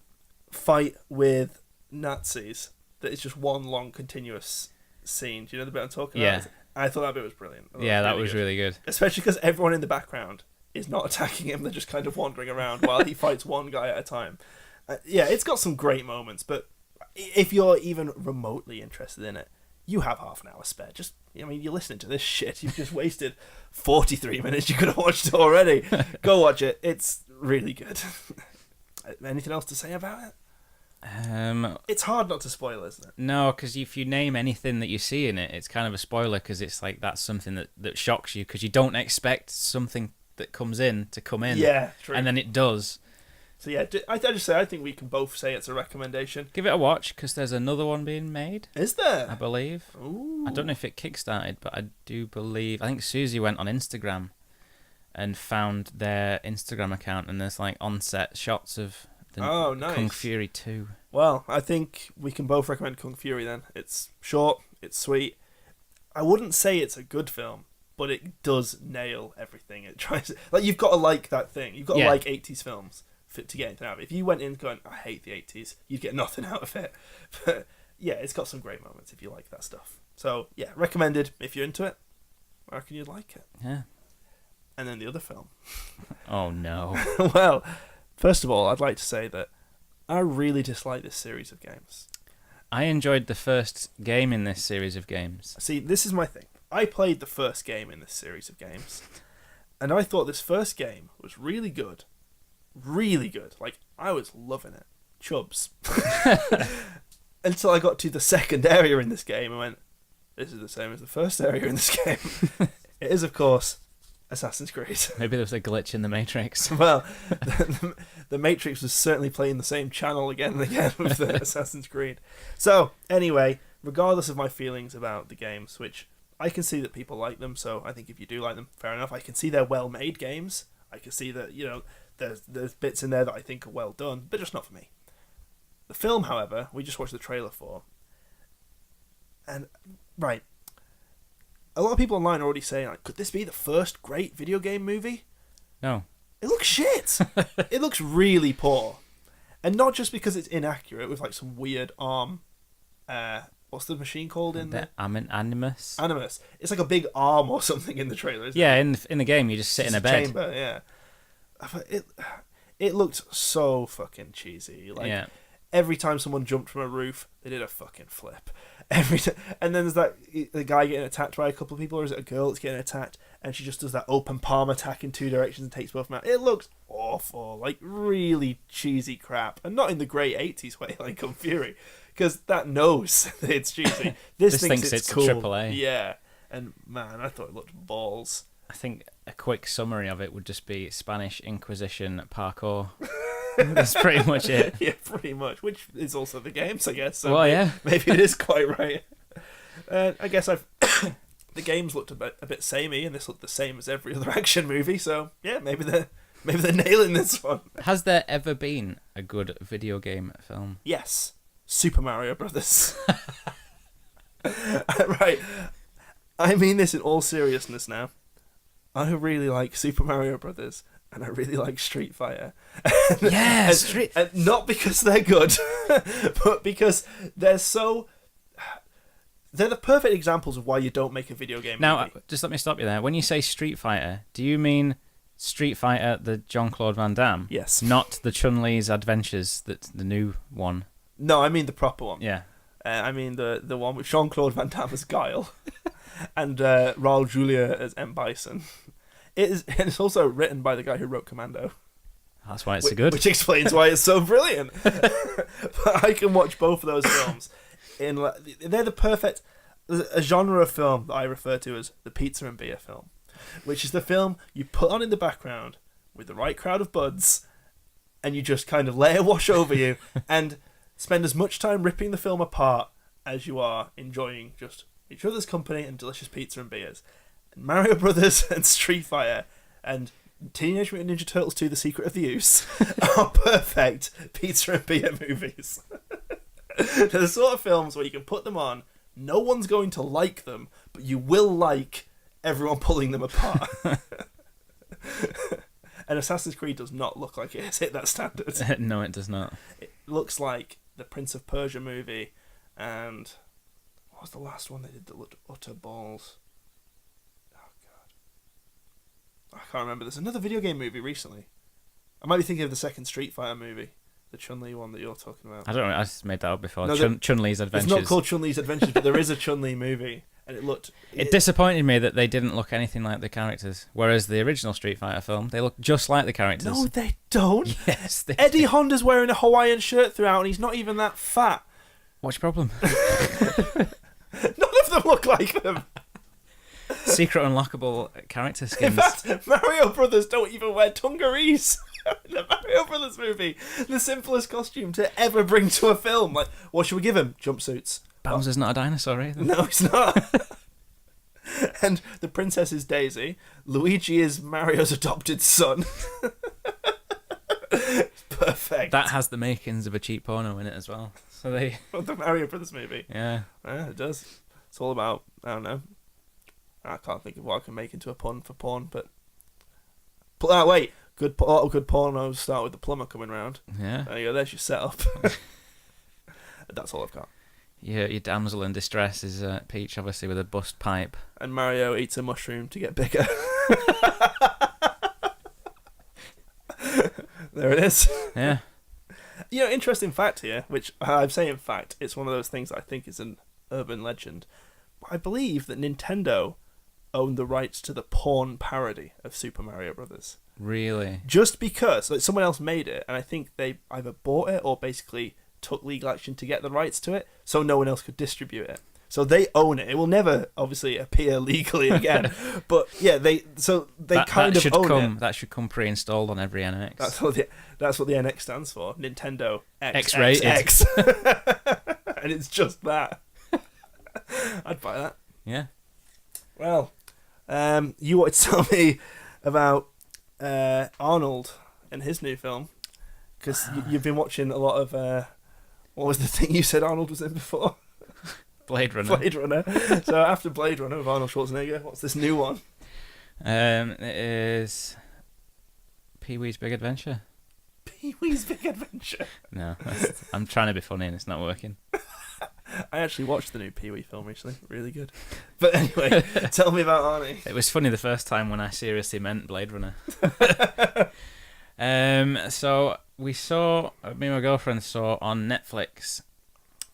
fight with Nazis that is just one long, continuous scene. Do you know the bit I'm talking about? Yeah. I thought that bit was brilliant. That was really good. Especially because everyone in the background is not attacking him. They're just kind of wandering around while he fights one guy at a time. It's got some great moments, but if you're even remotely interested in it, you have half an hour spare. You're listening to this shit. You've just wasted 43 minutes. You could have watched it already. Go watch it. It's really good. Anything else to say about it? It's hard not to spoil, isn't it? No, because if you name anything that you see in it, it's kind of a spoiler, because it's like that's something that shocks you, because you don't expect something that comes in to come in. Yeah, true. And then it does. So yeah, I just say I think we can both say it's a recommendation. Give it a watch, because there's another one being made. Is there? I believe. Ooh. I don't know if it kickstarted, but I do believe... I think Susie went on Instagram and found their Instagram account, and there's like on-set shots of... nice. Kung Fury 2. Well, I think we can both recommend Kung Fury then. It's short, it's sweet. I wouldn't say it's a good film, but it does nail everything. It tries to, like, you've got to like that thing. You've got to like 80s films to get anything out of it. If you went in going, I hate the 80s, you'd get nothing out of it. But yeah, it's got some great moments if you like that stuff. So yeah, recommended if you're into it. I reckon you'd like it. Yeah. And then the other film. Oh no. Well, first of all, I'd like to say that I really dislike this series of games. I enjoyed the first game in this series of games. See, this is my thing. I played the first game in this series of games, and I thought this first game was really good, Really good. Like, I was loving it. Chubs. Until I got to the second area in this game and went, this is the same as the first area in this game. It is, of course, Assassin's Creed. Maybe there was a glitch in the Matrix. Well, the Matrix was certainly playing the same channel again and again with the Assassin's Creed. So, anyway, regardless of my feelings about the games, which I can see that people like them, so I think if you do like them, fair enough. I can see they're well-made games. I can see that, there's bits in there that I think are well done, but just not for me. The film, however, we just watched the trailer for. And, right, a lot of people online are already saying, like, could this be the first great video game movie? No. It looks shit. It looks really poor. And not just because it's inaccurate with, like, some weird arm... what's the machine called in there? Animus. Animus. It's like a big arm or something in the trailer, isn't it? In the game, you just sit in a bed. Chamber, yeah. It looked so fucking cheesy. Like, every time someone jumped from a roof, they did a fucking flip. And then there's the guy getting attacked by a couple of people, or is it a girl that's getting attacked, and she just does that open palm attack in two directions and takes both of them out. It looks awful, like really cheesy crap, and not in the great 80s way like Kung Fury, because that knows it's cheesy. This thinks it's cool. AAA. Yeah, and man, I thought it looked balls. I think a quick summary of it would just be Spanish Inquisition parkour. That's pretty much it. Yeah, pretty much. Which is also the games, I guess. So maybe it is quite right. I guess the games looked a bit samey, and this looked the same as every other action movie. So yeah, maybe they're nailing this one. Has there ever been a good video game film? Yes, Super Mario Brothers. Right. I mean this in all seriousness now. I really like Super Mario Brothers. And I really like Street Fighter. And not because they're good, but because they're the perfect examples of why you don't make a video game now, movie. Just let me stop you there. When you say Street Fighter, do you mean Street Fighter, the Jean-Claude Van Damme? Yes. Not the Chun-Li's Adventures, the new one? No, I mean the proper one. Yeah. I mean the one with Jean-Claude Van Damme as Guile and Raul Julia as M. Bison. It's also written by the guy who wrote Commando. That's why it's so good. Which explains why it's so brilliant. But I can watch both of those films. They're the perfect... A genre of film that I refer to as the pizza and beer film, which is the film you put on in the background with the right crowd of buds, and you just kind of let it wash over you and spend as much time ripping the film apart as you are enjoying just each other's company and delicious pizza and beers. Mario Brothers and Street Fighter and Teenage Mutant Ninja Turtles 2: The Secret of the Use are perfect pizza and beer movies. They're the sort of films where you can put them on, no one's going to like them, but you will like everyone pulling them apart. And Assassin's Creed does not look like it has hit that standard. No, it does not. It looks like the Prince of Persia movie, and what was the last one they did that looked utter balls? I can't remember. There's another video game movie recently. I might be thinking of the second Street Fighter movie, the Chun-Li one that you're talking about. I don't know. I just made that up before. No, Chun-Li's Adventures. It's not called Chun-Li's Adventures, but there is a Chun-Li movie, and it looked. It disappointed me that they didn't look anything like the characters, whereas the original Street Fighter film, they look just like the characters. No, they don't. Yes, they Eddie do. Honda's wearing a Hawaiian shirt throughout, and he's not even that fat. What's your problem? None of them look like them. Secret unlockable character In skins. fact, Mario Brothers don't even wear dungarees. The Mario Brothers movie, the simplest costume to ever bring to a film. Like, what should we give him? Jumpsuits. Bowser's not a dinosaur either. No, he's not. And the princess is Daisy. Luigi is Mario's adopted son. Perfect. That has the makings of a cheap porno in it as well. So they. The Mario Brothers movie. Yeah. Yeah, it does. It's all about, I don't know. I can't think of what I can make into a pun for porn, but wait, good pornos start with the plumber coming round. Yeah. There you go. There's your setup. That's all I've got. Your damsel in distress is Peach, obviously, with a bust pipe. And Mario eats a mushroom to get bigger. There it is. Yeah. Interesting fact here, which I'm saying fact, it's one of those things I think is an urban legend. But I believe that Nintendo owned the rights to the porn parody of Super Mario Brothers. Really? Just because someone else made it, and I think they either bought it or basically took legal action to get the rights to it, so no one else could distribute it. So they own it. It will never, obviously, appear legally again. But yeah, they kind of own it. That should come pre-installed on every NX. That's what the NX stands for. Nintendo X-rated. XXX. And it's just that. I'd buy that. Yeah. Well, you wanted to tell me about Arnold and his new film, because you've been watching a lot of what was the thing you said Arnold was in before? Blade Runner. So after Blade Runner with Arnold Schwarzenegger, what's this new one? It is Pee-wee's Big Adventure. Pee-wee's Big Adventure? No, I'm trying to be funny and it's not working. I actually watched the new Pee-wee film recently. Really good. But anyway, tell me about Arnie. It was funny the first time when I seriously meant Blade Runner. So me and my girlfriend saw on Netflix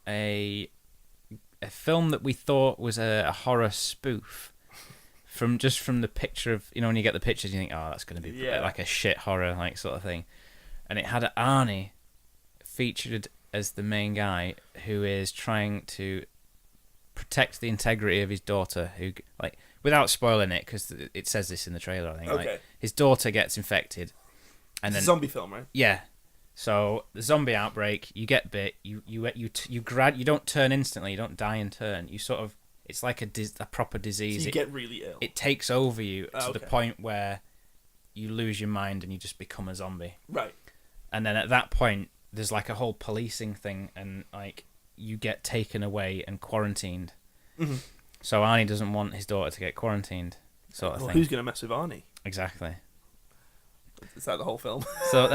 a film that we thought was a horror spoof from the picture of, when you get the pictures you think, oh, that's going to be like a shit horror like sort of thing, and it had Arnie featured as the main guy who is trying to protect the integrity of his daughter, who, like, without spoiling it because it says this in the trailer, I think. Okay. Like, his daughter gets infected, and it's then a zombie film, right? Yeah. So the zombie outbreak, you get bit, you don't turn instantly, you don't die in turn. You sort of, it's like a proper disease. So you get really ill. It takes over you to the point where you lose your mind and you just become a zombie. Right. And then at that point, there's like a whole policing thing, and like you get taken away and quarantined. Mm-hmm. So Arnie doesn't want his daughter to get quarantined, sort of thing. Who's gonna mess with Arnie? Exactly. Is that the whole film? So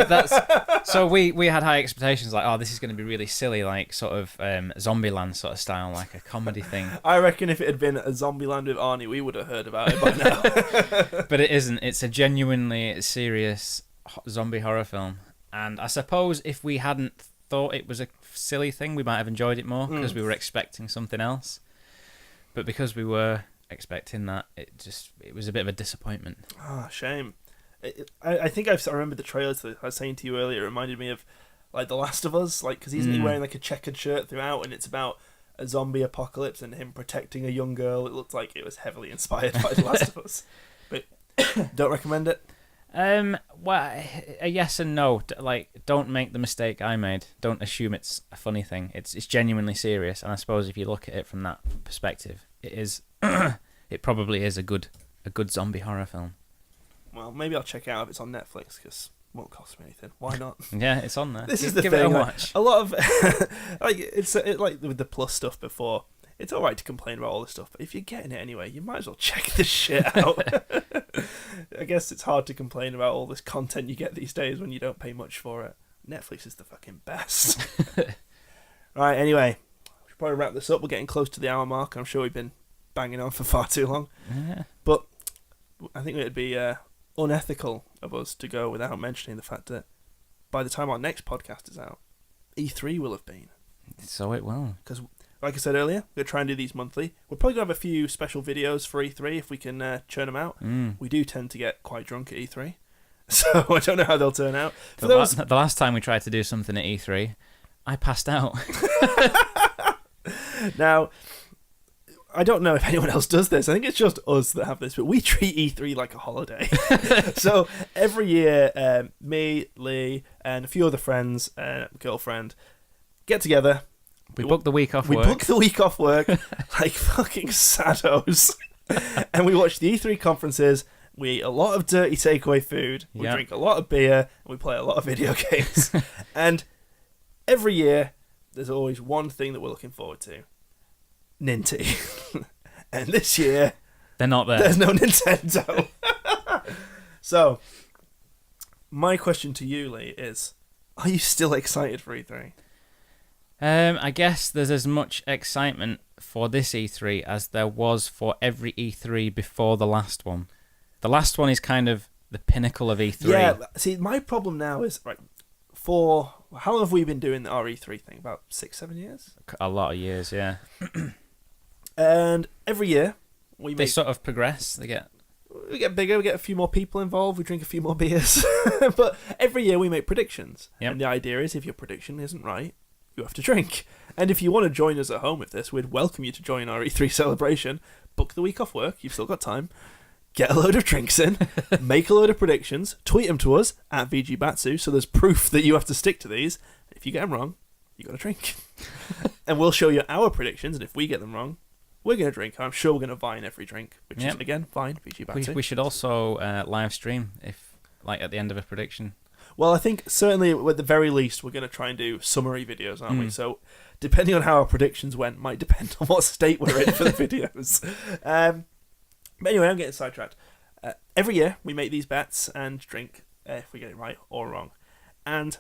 so we had high expectations, like, oh, this is going to be really silly, like sort of Zombieland sort of style, like a comedy thing. I reckon if it had been a Zombieland with Arnie, we would have heard about it by now. But it isn't. It's a genuinely serious zombie horror film, and I suppose if we hadn't thought it was a silly thing, we might have enjoyed it more because we were expecting something else. But because we were expecting that, it was a bit of a disappointment. Ah, shame. I think I remember the trailer that I was saying to you earlier. It reminded me of like The Last of Us, like, because isn't he wearing like a checkered shirt throughout, and it's about a zombie apocalypse and him protecting a young girl. It looked like it was heavily inspired by The Last of Us, but don't recommend it. Well, a yes and no. Like, don't make the mistake I made. Don't assume it's a funny thing. It's genuinely serious, and I suppose if you look at it from that perspective, it is. It probably is a good zombie horror film. Well, maybe I'll check it out if it's on Netflix, because it won't cost me anything. Why not? Yeah, it's on there. This is the Give thing. it a watch. A lot of like with the Plus stuff before. It's all right to complain about all this stuff, but if you're getting it anyway, you might as well check this shit out. I guess it's hard to complain about all this content you get these days when you don't pay much for it. Netflix is the fucking best. Right, anyway, we should probably wrap this up. We're getting close to the hour mark. I'm sure we've been banging on for far too long. Yeah. But I think it'd be unethical of us to go without mentioning the fact that by the time our next podcast is out, E3 will have been. So it will. Because, like I said earlier, we're going to try and do these monthly. We're probably going to have a few special videos for E3 if we can churn them out. We do tend to get quite drunk at E3, so I don't know how they'll turn out. The last time we tried to do something at E3, I passed out. Now, I don't know if anyone else does this. I think it's just us that have this, but we treat E3 like a holiday. So every year, me, Lee, and a few other friends, girlfriend, get together. We book the week off work. We book the week off work like fucking saddos. And we watch the E3 conferences. We eat a lot of dirty takeaway food. We drink a lot of beer. And we play a lot of video games. And every year, there's always one thing that we're looking forward to. Ninty. And this year, they're not there. There's no Nintendo. So, my question to you, Lee, is: are you still excited for E3? I guess there's as much excitement for this E3 as there was for every E3 before the last one. The last one is kind of the pinnacle of E3. Yeah. See, my problem now is for how long have we been doing our E3 thing? About 6-7 years. A lot of years, yeah. And every year They sort of progress. They get... We get bigger, we get a few more people involved, we drink a few more beers. But every year we make predictions. Yep. And the idea is if your prediction isn't right, you have to drink. And if you want to join us at home with this, we'd welcome you to join our E3 celebration. Book the week off work, you've still got time. Get a load of drinks in, make a load of predictions, tweet them to us at VGBatsu, so there's proof that you have to stick to these. If you get them wrong, you got to drink. And we'll show you our predictions, and if we get them wrong, we're going to drink. I'm sure we're going to Vine every drink, which is, again, Vine, VGBatsu. We should also live stream, if like at the end of a prediction. Well, I think certainly at the very least we're going to try and do summary videos, aren't we? So depending on how our predictions went might depend on what state we're in for the videos. But anyway, I'm getting sidetracked. Every year we make these bets and drink if we get it right or wrong. And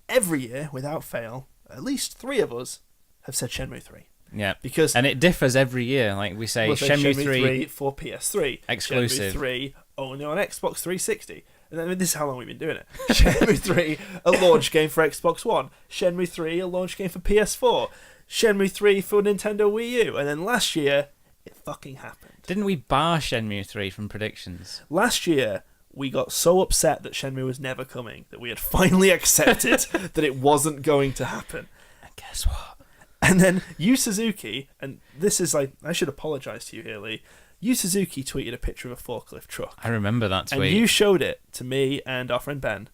every year, without fail, at least 3 of us have said Shenmue 3. Yeah, because and it differs every year. Like we say, Shenmue 3 for PS3, exclusive. Shenmue 3 only on Xbox 360. And then, this is how long we've been doing it. Shenmue 3, a launch game for Xbox One. Shenmue 3, a launch game for PS4. Shenmue 3 for Nintendo Wii U. And then last year, it fucking happened. Didn't we bar Shenmue 3 from predictions? Last year, we got so upset that Shenmue was never coming that we had finally accepted that it wasn't going to happen. And guess what? And then Yu Suzuki, and this is like, I should apologise to you here, Lee. Yu Suzuki tweeted a picture of a forklift truck. I remember that tweet. And you showed it to me and our friend Ben.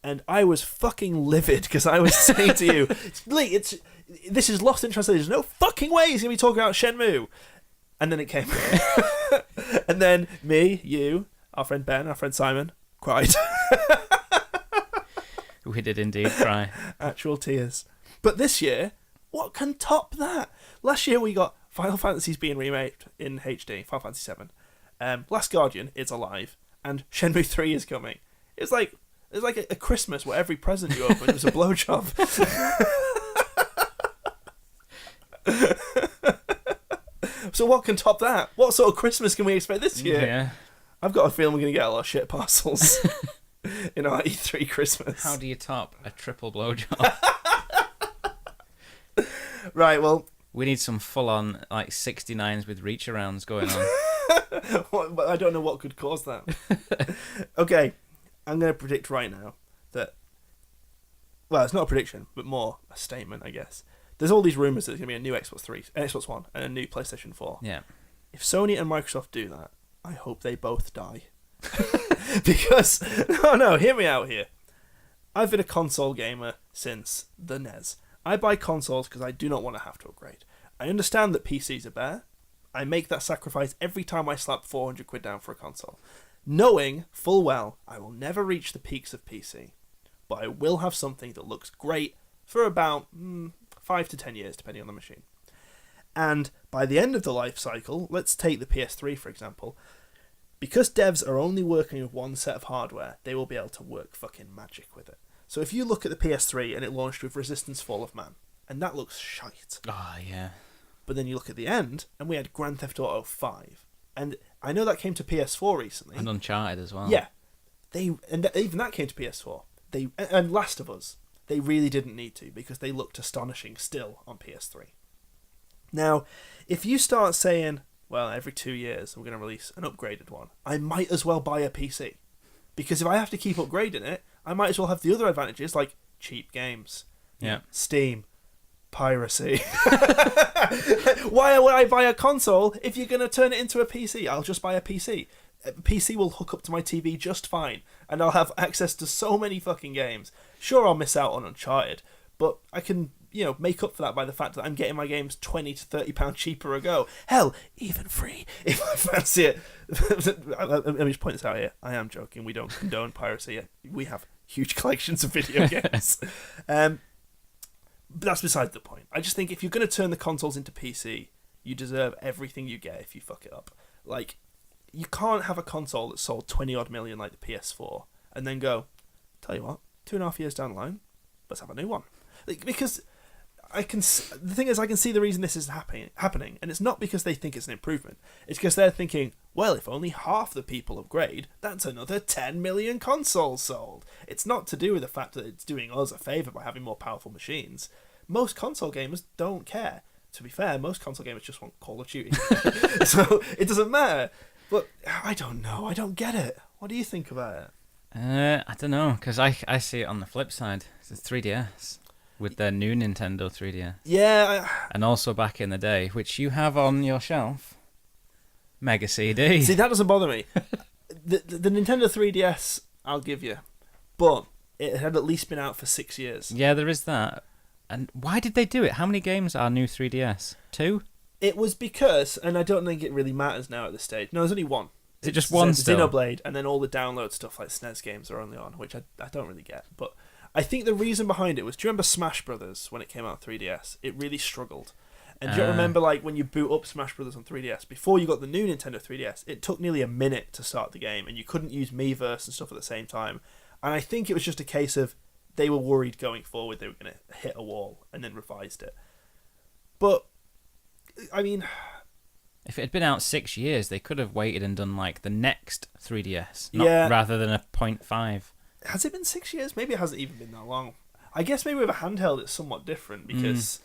And I was fucking livid because I was saying to you, Lee, this is lost in translation. There's no fucking way he's going to be talking about Shenmue. And then it came. And then me, you, our friend Ben, our friend Simon, cried. We did indeed cry. Actual tears. But this year, what can top that? Last year we got Final Fantasy's being remade in HD, Final Fantasy VII. Last Guardian is alive, and Shenmue 3 is coming. It's like a Christmas where every present you open was a blowjob. So what can top that? What sort of Christmas can we expect this year? Yeah. I've got a feeling we're going to get a lot of shit parcels in our E3 Christmas. How do you top a triple blowjob? Right, well... We need some full-on, like, 69s with reach-arounds going on. But I don't know what could cause that. Okay, I'm going to predict right now that... Well, it's not a prediction, but more a statement, I guess. There's all these rumours that there's going to be a new Xbox One, and a new PlayStation 4. Yeah. If Sony and Microsoft do that, I hope they both die. Because... No, hear me out here. I've been a console gamer since the NES. I buy consoles because I do not want to have to upgrade. I understand that PCs are bare. I make that sacrifice every time I slap 400 quid down for a console. Knowing full well I will never reach the peaks of PC. But I will have something that looks great for about 5 to 10 years, depending on the machine. And by the end of the life cycle, let's take the PS3 for example, because devs are only working with one set of hardware, they will be able to work fucking magic with it. So if you look at the PS3 and it launched with Resistance Fall of Man, and that looks shite. Oh, yeah. But then you look at the end, and we had Grand Theft Auto 5. And I know that came to PS4 recently. And Uncharted as well. Yeah. Even that came to PS4. And Last of Us. They really didn't need to, because they looked astonishing still on PS3. Now, if you start saying, well, every 2 years we're going to release an upgraded one, I might as well buy a PC. Because if I have to keep upgrading it, I might as well have the other advantages, like cheap games, Steam, piracy. Why would I buy a console if you're going to turn it into a PC? I'll just buy a PC. A PC will hook up to my TV just fine, and I'll have access to so many fucking games. Sure, I'll miss out on Uncharted, but I can, make up for that by the fact that I'm getting my games £20 to £30 cheaper a go. Hell, even free if I fancy it. Let me just point this out here. I am joking. We don't condone piracy. We have huge collections of video games. But that's beside the point. I just think if you're going to turn the consoles into PC, you deserve everything you get if you fuck it up. Like, you can't have a console that sold 20 odd million like the PS4 and then go, tell you what, 2.5 years down the line, let's have a new one. Because the thing is, I can see the reason this is happening, and it's not because they think it's an improvement. It's because they're thinking, well, if only half the people upgrade, that's another 10 million consoles sold. It's not to do with the fact that it's doing us a favour by having more powerful machines. Most console gamers don't care. to be fair, most console gamers just want Call of Duty. So it doesn't matter. But I don't know. I don't get it. What do you think about it? I don't know, because I see it on the flip side. It's 3DS with their new Nintendo 3DS. Yeah. And also back in the day, which you have on your shelf, Mega CD. See, that doesn't bother me. The Nintendo 3DS, I'll give you. But it had at least been out for 6 years. Yeah, there is that. And why did they do it? How many games are new 3DS? 2? It was because, and I don't think it really matters now at this stage. No, there's only one. Is it just one still? Xenoblade, and then all the download stuff like SNES games are only on, which I don't really get. But I think the reason behind it was, do you remember Smash Brothers when it came out on 3DS? It really struggled. And do you remember, like, when you boot up Smash Brothers on 3DS, before you got the new Nintendo 3DS, it took nearly a minute to start the game, and you couldn't use Miiverse and stuff at the same time. And I think it was just a case of they were worried going forward they were going to hit a wall, and then revised it. But, I mean... If it had been out 6 years, they could have waited and done, like, the next 3DS, rather than a 0.5. Has it been 6 years? Maybe it hasn't even been that long. I guess maybe with a handheld it's somewhat different, because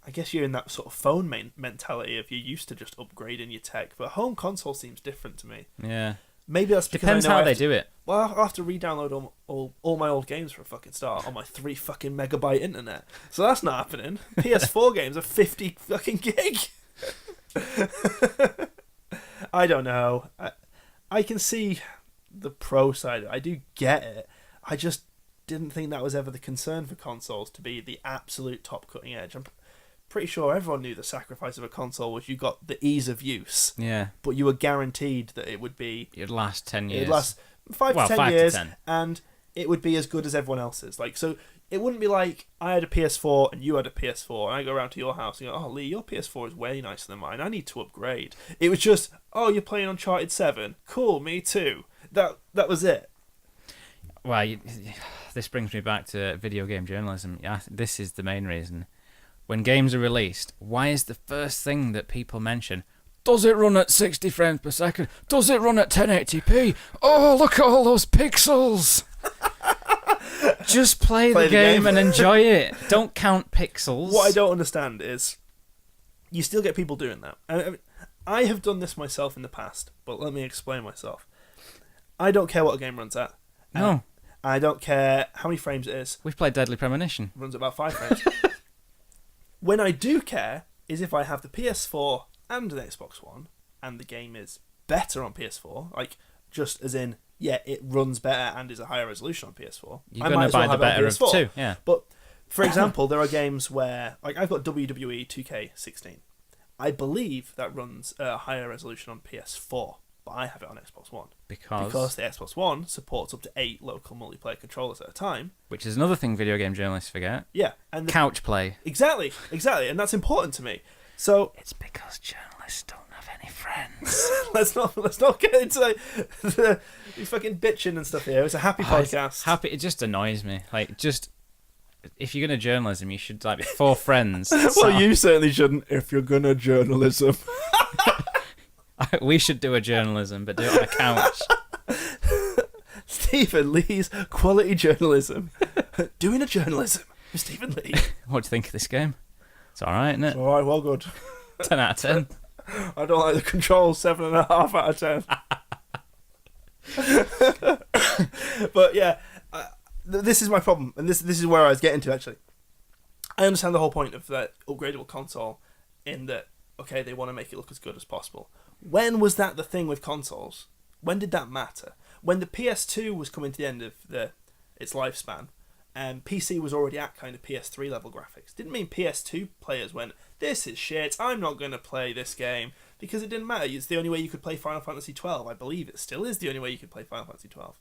I guess you're in that sort of phone mentality of you're used to just upgrading your tech, but home console seems different to me. Yeah. Maybe that's because depends how they do it. Well, I'll have to re-download all my old games for a fucking start on my 3 fucking megabyte internet. So that's not happening. PS4 games are 50 fucking gig. I don't know. I can see the pro side. I do get it. I just didn't think that was ever the concern for consoles, to be the absolute top cutting edge. I'm pretty sure everyone knew the sacrifice of a console was you got the ease of use. Yeah. But you were guaranteed that it would be... It'd last 10 years. It'd last 5 to 10 years, and it would be as good as everyone else's. Like, so it wouldn't be like I had a PS4 and you had a PS4, and I go around to your house and go, oh, Lee, your PS4 is way nicer than mine. I need to upgrade. It was just, oh, you're playing Uncharted 7. Cool, me too. That was it. Well, this brings me back to video game journalism. Yeah, this is the main reason. When games are released, why is the first thing that people mention, does it run at 60 frames per second? Does it run at 1080p? Oh, look at all those pixels! Just play the game and enjoy it. Don't count pixels. What I don't understand is, you still get people doing that. And I have done this myself in the past, but let me explain myself. I don't care what a game runs at. No. I don't care how many frames it is. We've played Deadly Premonition. It runs at about 5 frames. When I do care is if I have the PS4 and the Xbox One, and the game is better on PS4, like, just as in, yeah, it runs better and is a higher resolution on PS4. You're going to buy the better of two, yeah. But, for example, there are games where, like, I've got WWE 2K16. I believe that runs a higher resolution on PS4, but I have it on Xbox One. Because the Xbox One supports up to 8 local multiplayer controllers at a time. Which is another thing video game journalists forget. Yeah. And couch play. Exactly, and that's important to me. So it's because journalists don't have any friends. let's not get into the fucking bitching and stuff here. It's a happy podcast. Happy. It just annoys me. Like, just if you're gonna journalism, you should like be 4 friends. Well, you certainly shouldn't if you're gonna journalism. We should do a journalism, but do it on a couch. Stephen Lee's quality journalism. Doing a journalism with Stephen Lee. What do you think of this game? It's alright, isn't it? It's alright, well good. 10 out of 10. I don't like the controls, 7.5 out of 10. But yeah, this is my problem, and this is where I was getting to, actually. I understand the whole point of that upgradable console in that, okay, they want to make it look as good as possible. When was that the thing with consoles? When did that matter? When the PS2 was coming to the end of its lifespan, and PC was already at kind of PS3 level graphics. Didn't mean PS2 players went, this is shit, I'm not going to play this game, because it didn't matter. It's the only way you could play Final Fantasy 12. I believe it still is the only way you could play Final Fantasy 12.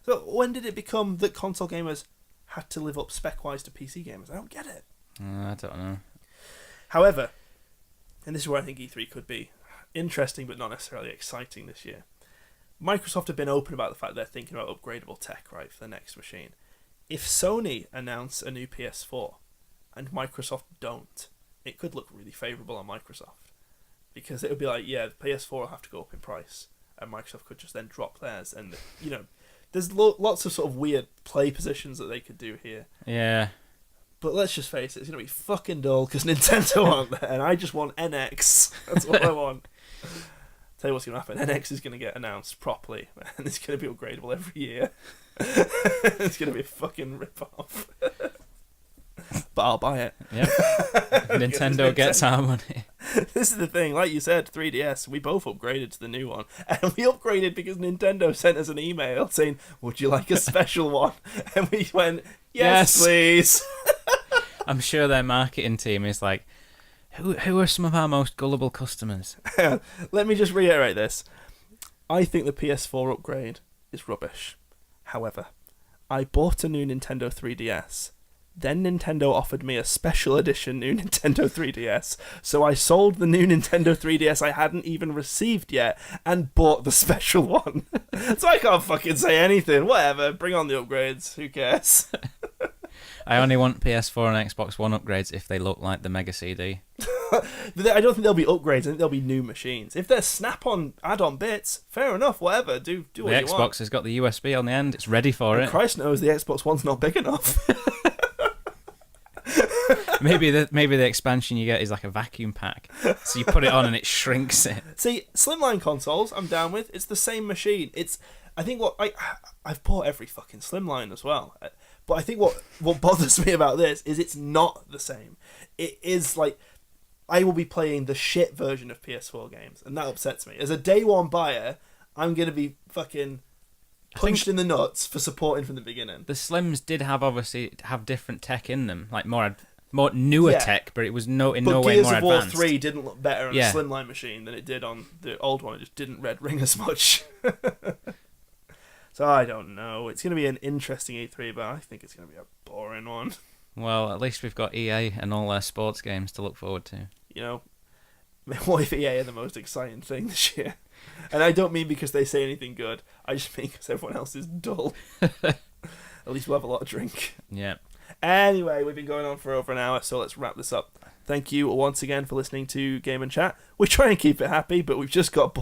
So when did it become that console gamers had to live up spec-wise to PC gamers? I don't get it. I don't know. However, and this is where I think E3 could be interesting but not necessarily exciting this year. Microsoft have been open about the fact they're thinking about upgradable tech, right, for the next machine. If Sony announce a new PS4 and Microsoft don't, it could look really favourable on Microsoft. Because it would be like, yeah, the PS4 will have to go up in price, and Microsoft could just then drop theirs. And, you know, there's lots of sort of weird play positions that they could do here. Yeah. But let's just face it, it's going to be fucking dull because Nintendo aren't there, and I just want NX. That's what I want. Tell you what's going to happen. NX is going to get announced properly, and it's going to be upgradable every year. It's going to be a fucking rip-off. But I'll buy it. Yep. Nintendo gets our money. This is the thing, like you said, 3DS, we both upgraded to the new one. And we upgraded because Nintendo sent us an email saying, would you like a special one? And we went, yes. Please. I'm sure their marketing team is like, who are some of our most gullible customers? Let me just reiterate this. I think the PS4 upgrade is rubbish. However, I bought a new Nintendo 3DS. Then Nintendo offered me a special edition new Nintendo 3DS, so I sold the new Nintendo 3DS I hadn't even received yet and bought the special one. So I can't fucking say anything. Whatever, bring on the upgrades. Who cares? I only want PS4 and Xbox One upgrades if they look like the Mega CD. I don't think they'll be upgrades. I think they'll be new machines. If they're snap-on add-on bits, fair enough. Whatever, do what you want. The Xbox has got the USB on the end. It's ready for it. Christ knows the Xbox One's not big enough. Maybe the expansion you get is like a vacuum pack, so you put it on and it shrinks it. See, slimline consoles, I'm down with. It's the same machine. I think I've bought every fucking slimline as well. But I think what bothers me about this is it's not the same. It is like I will be playing the shit version of PS4 games, and that upsets me. As a day one buyer, I'm gonna be fucking punched in the nuts for supporting from the beginning. The Slims did have different tech in them, like more newer tech, but it was no way more advanced. Gears of War 3 didn't look better on a slimline machine than it did on the old one. It just didn't red ring as much. So I don't know. It's going to be an interesting E3, but I think it's going to be a boring one. Well, at least we've got EA and all their sports games to look forward to. You know, what if EA are the most exciting thing this year? And I don't mean because they say anything good. I just mean because everyone else is dull. At least we'll have a lot of drink. Yeah. Anyway, we've been going on for over an hour, so let's wrap this up. Thank you once again for listening to Game and Chat. We try and keep it happy, but we've just got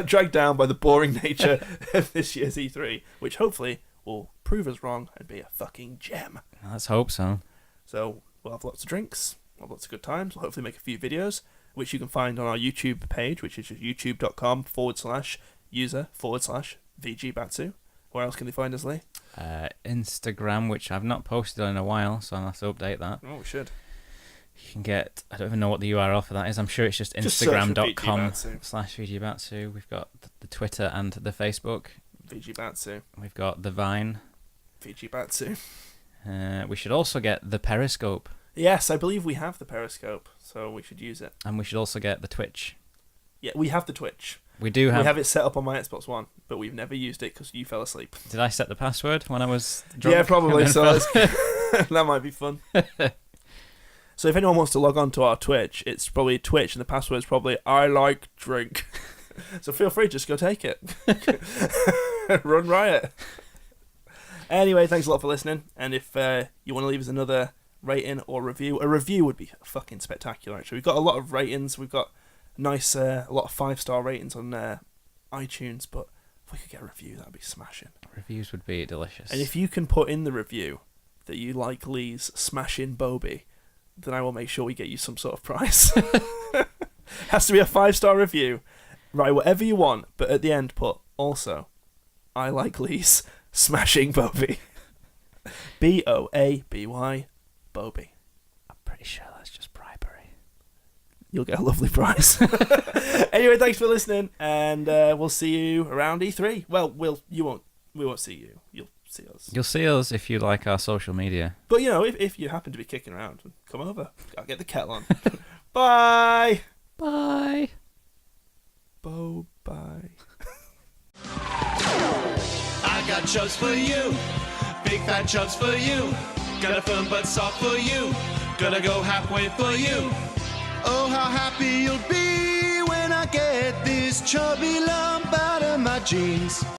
dragged down by the boring nature of this year's E3, which hopefully will prove us wrong and be a fucking gem. Let's hope so. So we'll have lots of drinks, we'll have lots of good times. We'll hopefully make a few videos, which you can find on our YouTube page, which is youtube.com/user/VGBatsu. Where else can they find us, Lee? Instagram, which I've not posted on in a while, so I'll have to update that. Oh, we should. You can get, I don't even know what the URL for that is. I'm sure it's just instagram.com/VGBatsu. We've got the Twitter and the Facebook. VGBatsu. We've got the Vine. VGBatsu. We should also get the Periscope. Yes, I believe we have the Periscope, so we should use it. And we should also get the Twitch. Yeah, we have the Twitch. We have it set up on my Xbox One, but we've never used it because you fell asleep. Did I set the password when I was drunk? Yeah, probably. So that might be fun. So if anyone wants to log on to our Twitch, it's probably Twitch, and the password's probably I like drink. So feel free, just go take it. Run riot. Anyway, thanks a lot for listening. And if you want to leave us another rating or review, a review would be fucking spectacular. Actually, we've got a lot of ratings. We've got nice, a lot of 5-star ratings on iTunes. But if we could get a review, that'd be smashing. Reviews would be delicious. And if you can put in the review that you like Lee's smashing Bobby, then I will make sure we get you some sort of prize. Has to be a 5-star review. Write whatever you want, but at the end put, also, I like Lee's smashing Bobby. Boaby, Bobby. I'm pretty sure that's just bribery. You'll get a lovely prize. Anyway, thanks for listening, and we'll see you around E3. Well, we won't see you. You'll see us. You'll see us if you like our social media. But, you know, if you happen to be kicking around, come over. I'll get the kettle on. Bye. Bye. Bye. I got chubs for you, big fat chubs for you. Got a firm but soft for you, gonna go halfway for you. Oh, how happy you'll be when I get this chubby lump out of my jeans.